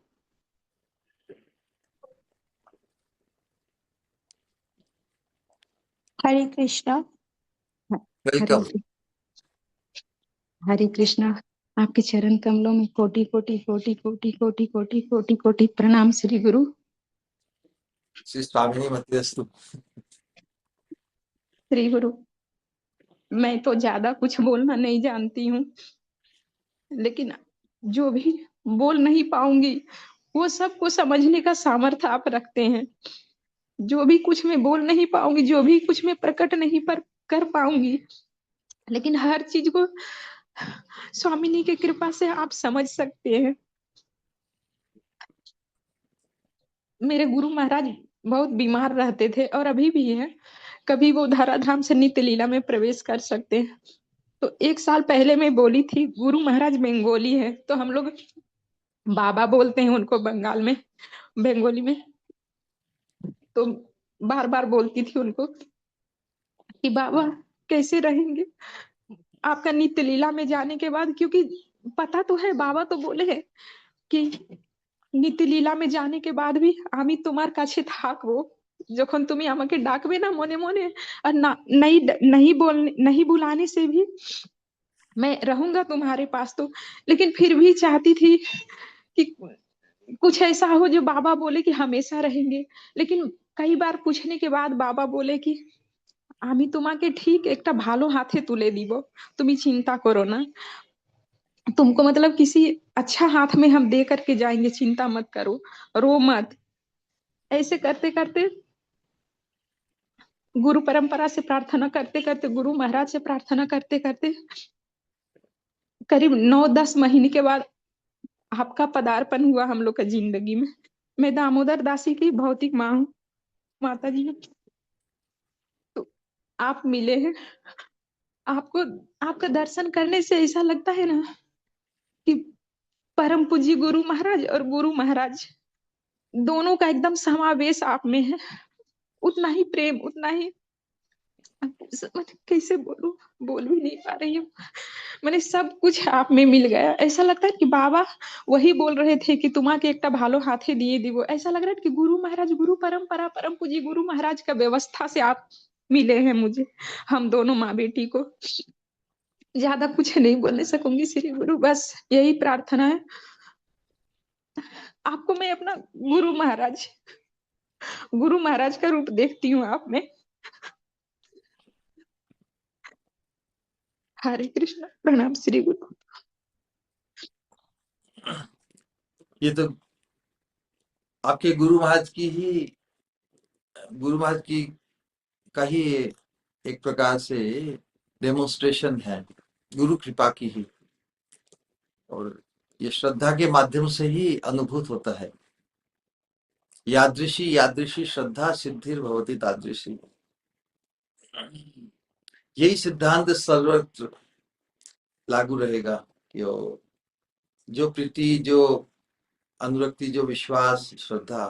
हरे कृष्णा। हरे Welcome. हरे कृष्णा। आपके चरण कमलों में कोटि कोटि कोटि कोटि कोटि कोटि कोटि कोटि प्रणाम श्री गुरु। Sri Swamini Matyastu. श्री गुरु, मैं तो ज्यादा कुछ बोलना नहीं जानती हूँ, लेकिन जो भी बोल नहीं पाऊंगी वो सबको समझने का सामर्थ्य आप रखते हैं। जो भी कुछ मैं बोल नहीं पाऊंगी, जो भी कुछ मैं प्रकट नहीं कर पाऊंगी, लेकिन हर चीज को स्वामिनी की कृपा से आप समझ सकते हैं। मेरे गुरु महाराज बहुत बीमार रहते थे और अभी भी हैं। कभी वो धराधाम से नित्य लीला में प्रवेश कर सकते हैं। तो 1 साल पहले मैं बोली थी, गुरु महाराज बंगाली है, तो हम लोग बाबा बोलते हैं उनको बंगाल में, बंगाली में। तो बार बार बोलती थी उनको कि बाबा कैसे रहेंगे आपका नित्य लीला में जाने के बाद, क्योंकि पता तो है, बाबा तो बोले हैं कि নিত্য লীলা में जाने के बाद भी আমি তোমার কাছে থাকবো, যখন তুমি আমাকে ডাকবে না মনে মনে, और नहीं बुलाने से भी मैं रहूंगा तुम्हारे पास। तो लेकिन फिर भी चाहती थी कि कुछ ऐसा हो जो बाबा बोले कि हमेशा रहेंगे। लेकिन कई बार पूछने के बाद बाबा बोले कि আমি তোমাকে ঠিক একটা ভালো হাতে তুলে দিব, তুমি চিন্তা করো না, तुमको मतलब किसी अच्छा हाथ में हम दे करके जाएंगे, चिंता मत करो, रो मत। ऐसे करते करते, गुरु परंपरा से प्रार्थना करते करते, गुरु महाराज से प्रार्थना करते करते, करीब 9-10 महीने के बाद आपका पदार्पण हुआ हम लोग का जिंदगी में। मैं दामोदर दासी की भौतिक माँ हूँ, माता जी। तो आप मिले हैं, आपको आपका दर्शन करने से ऐसा लगता है ना कि परम पूज्य गुरु महाराज और गुरु महाराज दोनों का एकदम समावेश आप में है। उतना ही प्रेम, उतना ही, कैसे बोलूं, बोल भी नहीं पा रही हूँ। मैंने सब कुछ आप में मिल गया। ऐसा लगता है कि बाबा वही बोल रहे थे कि तुम्हारे एक भालो हाथे दिए दीवो। ऐसा लग रहा है कि गुरु महाराज, गुरु परंपरा, परम पूजी गुरु महाराज का व्यवस्था से आप मिले हैं मुझे, हम दोनों माँ बेटी को। ज्यादा कुछ नहीं बोलने सकूंगी श्री गुरु, बस यही प्रार्थना है आपको। मैं अपना गुरु महाराज का रूप देखती हूँ आप में। हरे कृष्ण, प्रणाम श्री गुरु। ये तो आपके गुरु महाराज का ही एक प्रकार से डेमोन्स्ट्रेशन है, गुरु कृपा की ही, और ये श्रद्धा के माध्यम से ही अनुभूत होता है। यादृशी यादृशी श्रद्धा सिद्धिर भवति तादृशी। यही सिद्धांत सर्वत्र लागू रहेगा कि जो प्रीति, जो अनुरक्ति, जो विश्वास, श्रद्धा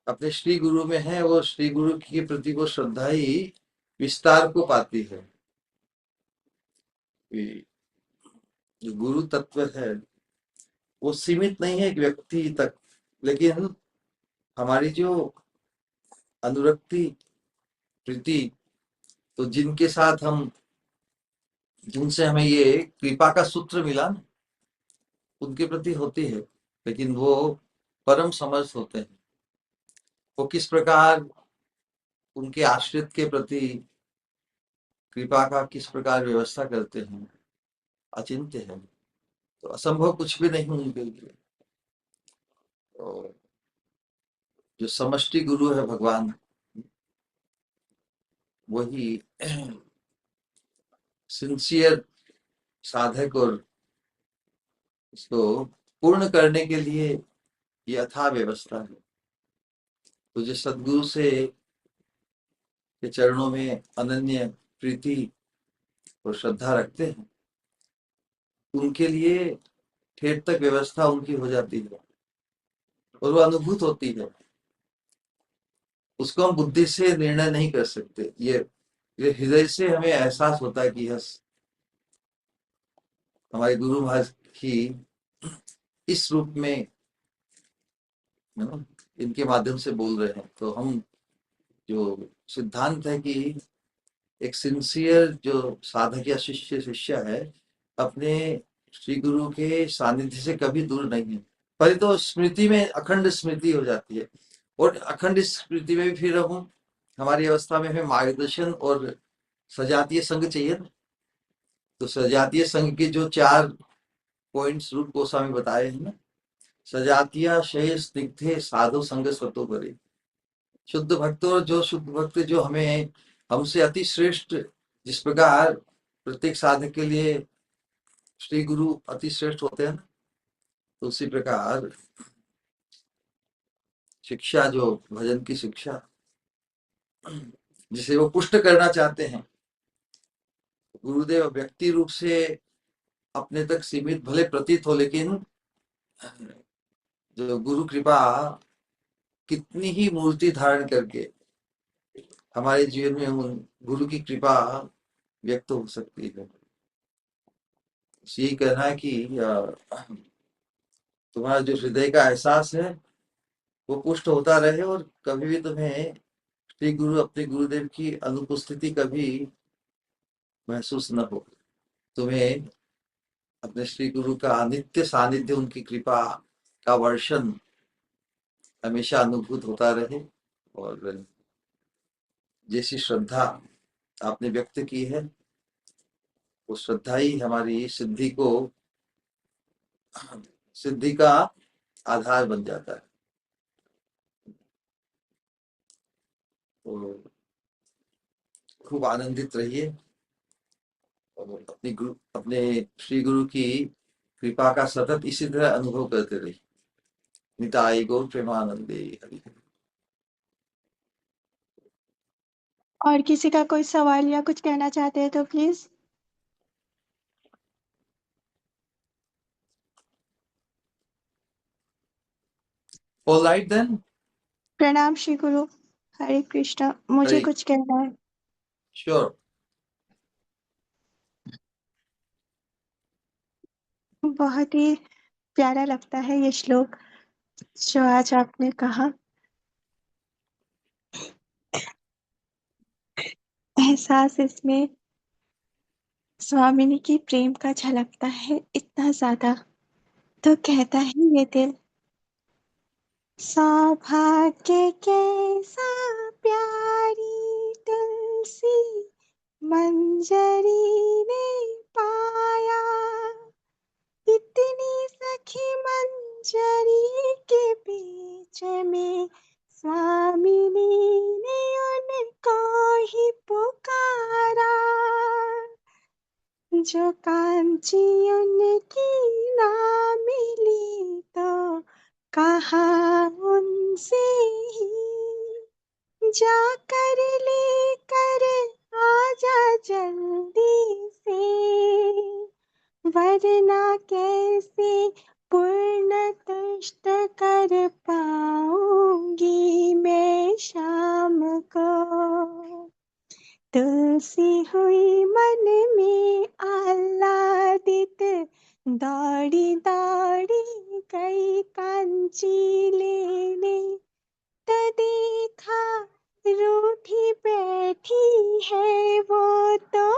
अपने श्री गुरु में है, वो श्री गुरु के प्रति वो श्रद्धा ही विस्तार को पाती है। जो गुरु तत्व है वो सीमित नहीं है एक व्यक्ति तक, लेकिन हमारी जो अनुरक्ति प्रीति, तो जिनके साथ हम, जिनसे हमें ये कृपा का सूत्र मिला ना, उनके प्रति होती है, लेकिन वो परम समर्थ होते हैं। वो किस प्रकार उनके आश्रित के प्रति कृपा का किस प्रकार व्यवस्था करते हैं, अचिंत्य है। तो असंभव कुछ भी नहीं उनके लिए। तो जो समष्टि गुरु है भगवान, वही सिंसियर साधक और इसको पूर्ण करने के लिए ये अथाह व्यवस्था है। तो जो सदगुरु से के चरणों में अनन्य प्रीति और श्रद्धा रखते हैं, उनके लिए ठेठ तक व्यवस्था उनकी हो जाती है और वो अनुभूत होती है। उसको हम बुद्धि से निर्णय नहीं कर सकते। ये हृदय से हमें एहसास होता है कि यस, हमारे गुरु महाराज ही इस रूप में इनके माध्यम से बोल रहे हैं। तो हम जो सिद्धांत है कि एक सिंसियर जो साधक या शिष्य है, अपने श्री गुरु के सानिध्य से कभी दूर नहीं है। पहले तो स्मृति में अखंड स्मृति हो जाती है, और अखंड स्मृति में भी फिर हम, हमारी अवस्था में हमें मार्गदर्शन और सजातीय संग चाहिए ना। तो सजातीय संघ के जो 4 पॉइंट्स रूप गोस्वामी बताए हैं ना, सजातीय शेष स्निग्धे साधु संग स्वतो करे। शुद्ध भक्त, और जो शुद्ध भक्त जो हमें हमसे अति श्रेष्ठ, जिस प्रकार प्रत्येक साधक के लिए श्री गुरु अति श्रेष्ठ होते हैं, तो उसी प्रकार शिक्षा, जो भजन की शिक्षा, जिसे वो पुष्ट करना चाहते हैं, गुरुदेव व्यक्ति रूप से अपने तक सीमित भले प्रतीत हो, लेकिन जो गुरु कृपा कितनी ही मूर्ति धारण करके हमारे जीवन में उन गुरु की कृपा व्यक्त हो सकती है। यही कहना है कि तुम्हारा जो हृदय का एहसास है वो पुष्ट होता रहे, और कभी भी तुम्हें श्री गुरु, अपने गुरुदेव की अनुपस्थिति कभी महसूस न हो। तुम्हें अपने श्री गुरु का नित्य सानिध्य, उनकी कृपा का वर्षण हमेशा अनुभूत होता रहे। और जैसी श्रद्धा आपने व्यक्त की है, वो श्रद्धा ही हमारी सिद्धि का आधार बन जाता है। तो खूब आनंदित रहिए, और अपने श्री गुरु की कृपा का सतत इसी तरह अनुभव करते रहिए। निताई गौर प्रेमानंदे हरि। और किसी का कोई सवाल या कुछ कहना चाहते हैं तो प्लीज। All right then. प्रणाम श्री गुरु। हरे कृष्णा। मुझे हरे, कुछ कहना है। श्योर। बहुत ही प्यारा लगता है ये श्लोक जो आज आपने कहा। एहसास इसमें स्वामिनी की प्रेम का झलकता है इतना ज्यादा। तो कहता है ये दिल, सौभाग्य कैसा प्यारी तुलसी मंजरी ने पाया, इतनी सखी मंजरी के बीच में स्वामिनी ने उनको ही पुकारा। जो कांची उनकी ना मिली तो कहा उनसे ही जाकर लेकर आजा जल्दी से, वरना कैसे पूर्ण तुष्ट कर पाऊंगी मैं शाम को। तुलसी हुई मन में आह्लादित, दौड़ी दौड़ी गई कांची लेने, देखा रूठी बैठी है वो तो,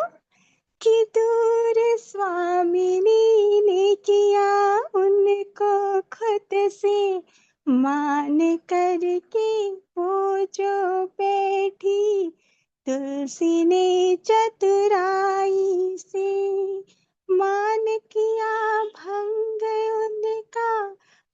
कि दूर स्वामिनी ने किया उनको खुद से मान करके वो जो बैठी। तुलसी ने चतुराई से मान किया भंग उनका,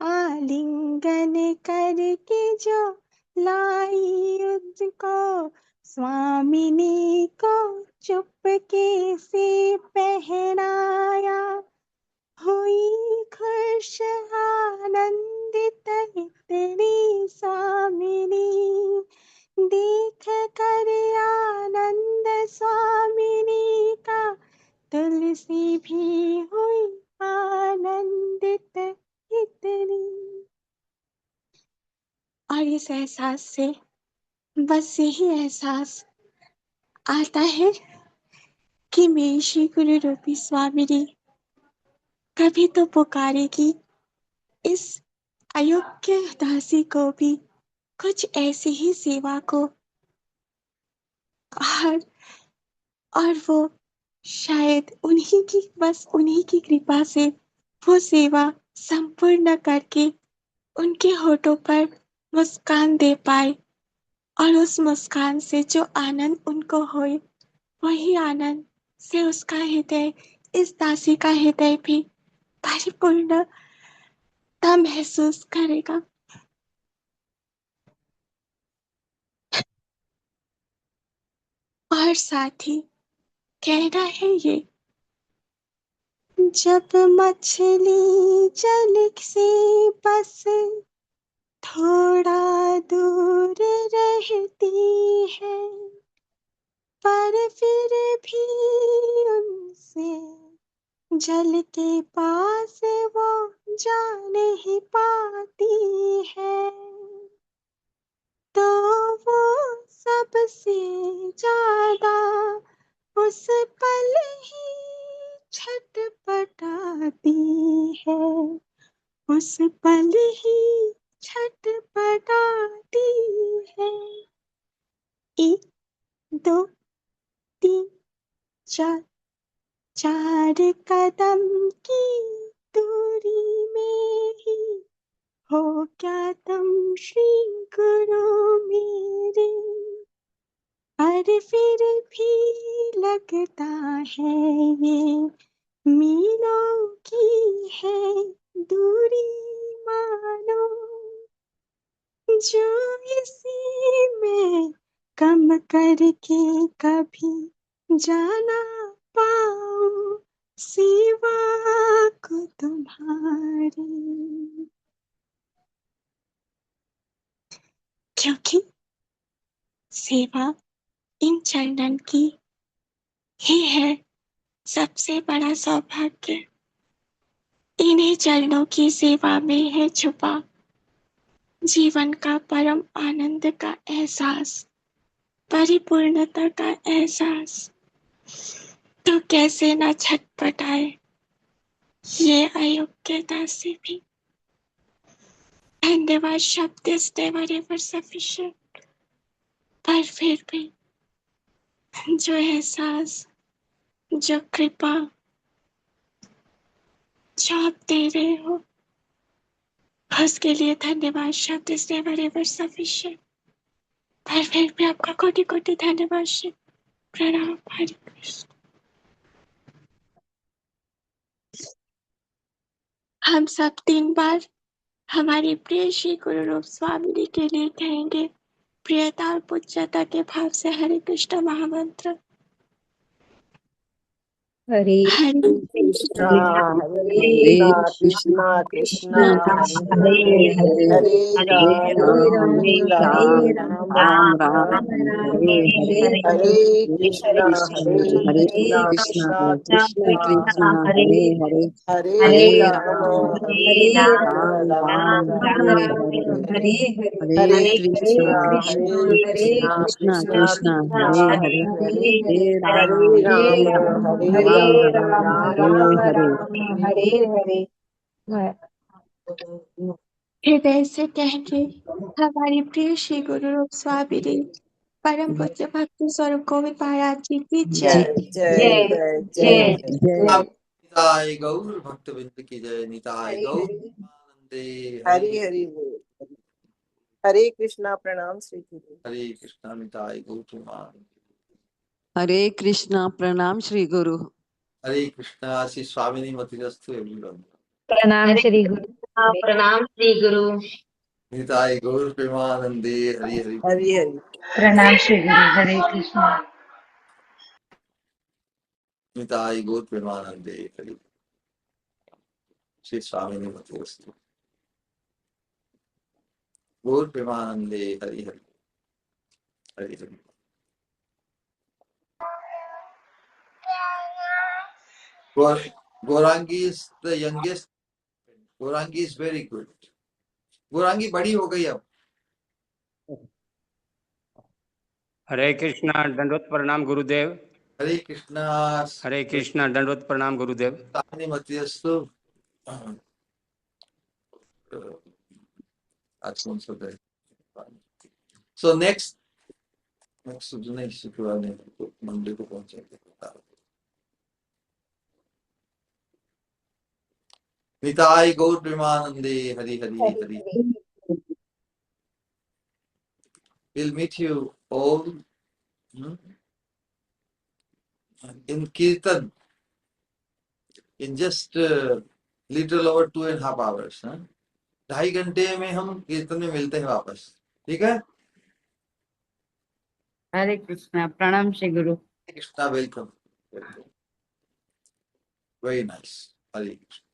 आलिंगन करके जो लाई उनको, स्वामिनी को चुपके से पहनाया। हुई खुश आनंदित इतनी स्वामिनी, देख कर आनंद स्वामिनी का, तुलसी भी हुई आनंदित इतनी। और इस एहसास से बस यही एहसास आता है कि मेरी श्री गुरु रूपी स्वामिनी कभी तो पुकारेगी इस अयोग्य दासी को भी कुछ ऐसी ही सेवा को, और वो शायद उन्हीं की कृपा से वो सेवा संपूर्ण करके उनके होठों पर मुस्कान दे पाए, और उस मुस्कान से जो आनंद उनको होए वही आनंद से उसका हृदय, इस दासी का हृदय भी परिपूर्णता महसूस करेगा। और साथ ही कहना है ये, जब मछली जल से बस थोड़ा दूर रहती है, पर फिर भी उनसे जल के पास वो जा नहीं पाती है, तो वो सबसे ज्यादा उस पल ही छटपटाती है, उस पल ही छटपटाती है। 1 2 3 4 4 कदम की दूरी में ही हो क्या तुम श्री गुरु मेरे, पर फिर भी लगता है ये मीलों की है दूरी मानो, जो इसी में कम करके कभी जाना पाऊं सिवा को तुम्हारी, क्योंकि सेवा इन चरणन की ही है सबसे बड़ा सौभाग्य। इन्हीं चरणों की सेवा में है छुपा जीवन का परम आनंद का एहसास, परिपूर्णता का एहसास। तो कैसे न छटपटाए ये अयोग्य दासी भी। धन्यवाद शब्द इज नेवर एवर सफिशिएंट, पर फिर भी जो एहसास, जो कृपा जो आप दे रहे हो, उसके लिए धन्यवाद शब्द इज नेवर एवर सफिशिएंट, पर फिर भी आपका कोटि कोटि धन्यवाद श्री प्रणाम। हरे कृष्ण। हम सब 3 बार हमारी प्रिय श्री गुरु रूप स्वामी के लिए कहेंगे प्रियता और पूज्यता के भाव से हरे कृष्ण महामंत्र। हरे हरे कृष्णा हरे कृष्णा कृष्णा हरे हरे हरे हरे हरे राम राम राम राम हरे हरे हरे कृष्णा कृष्णा कृष्णा कृष्णा कृष्णा हरे हरे हरे हरे राम राम राम हरे हरे हरे हरे कृष्णा कृष्णा कृष्णा हरे हरे हरे राम राम हरे हरे हरे हृदय से कह के हमारी प्रिय श्री गुरु रूप स्वामी परम पूज्य भक्ति स्वरूप गोविंद महाराज जी की जय। जय जय जय जय जय निताय गौर भक्तवृंद की जय। निताय गौर आनंदे हरि हरि बोल। हरे कृष्णा। प्रणाम श्री गुरु। हरे कृष्णा। निताय गौर प्रेमानंदे। हरे कृष्णा। प्रणाम श्री गुरु। हरे कृष्णा। श्री स्वामिनी मतिरस्तु एवरीवन। प्रणाम श्री गुरु। प्रणाम श्री गुरु। निताय गौर प्रेमानंदे। हरि हरि। हरि हरि। प्रणाम श्री गुरु। हरे कृष्णा। निताय गौर प्रेमानंदे। हरि श्री स्वामिनी मतिरस्तु गौर प्रेमानंदे। Hari Hari. Hari Hari. Gorangi is the youngest. Gorangi is very good. Gorangi बड़ी हो गई अब। हरे कृष्णा। दंडवत प्रणाम गुरुदेव। हरे कृष्णा। हरे कृष्णा। दंडवत प्रणाम गुरुदेव। स्वामिनी मतिरस्तु। आज कौन सा day? So next नहीं शुक्रवार नहीं मंडे को पहुंचेंगे। निताय गौर प्रेमानंदे। Hari Hari Hari. We'll meet you all in Kirtan in just little over 2.5 hours. 2.5 घंटे में हम कीर्तन में मिलते हैं वापस। ठीक है। हरे कृष्णा। प्रणाम Shri Guru. Krishna welcome. Very nice. Hare Krishna.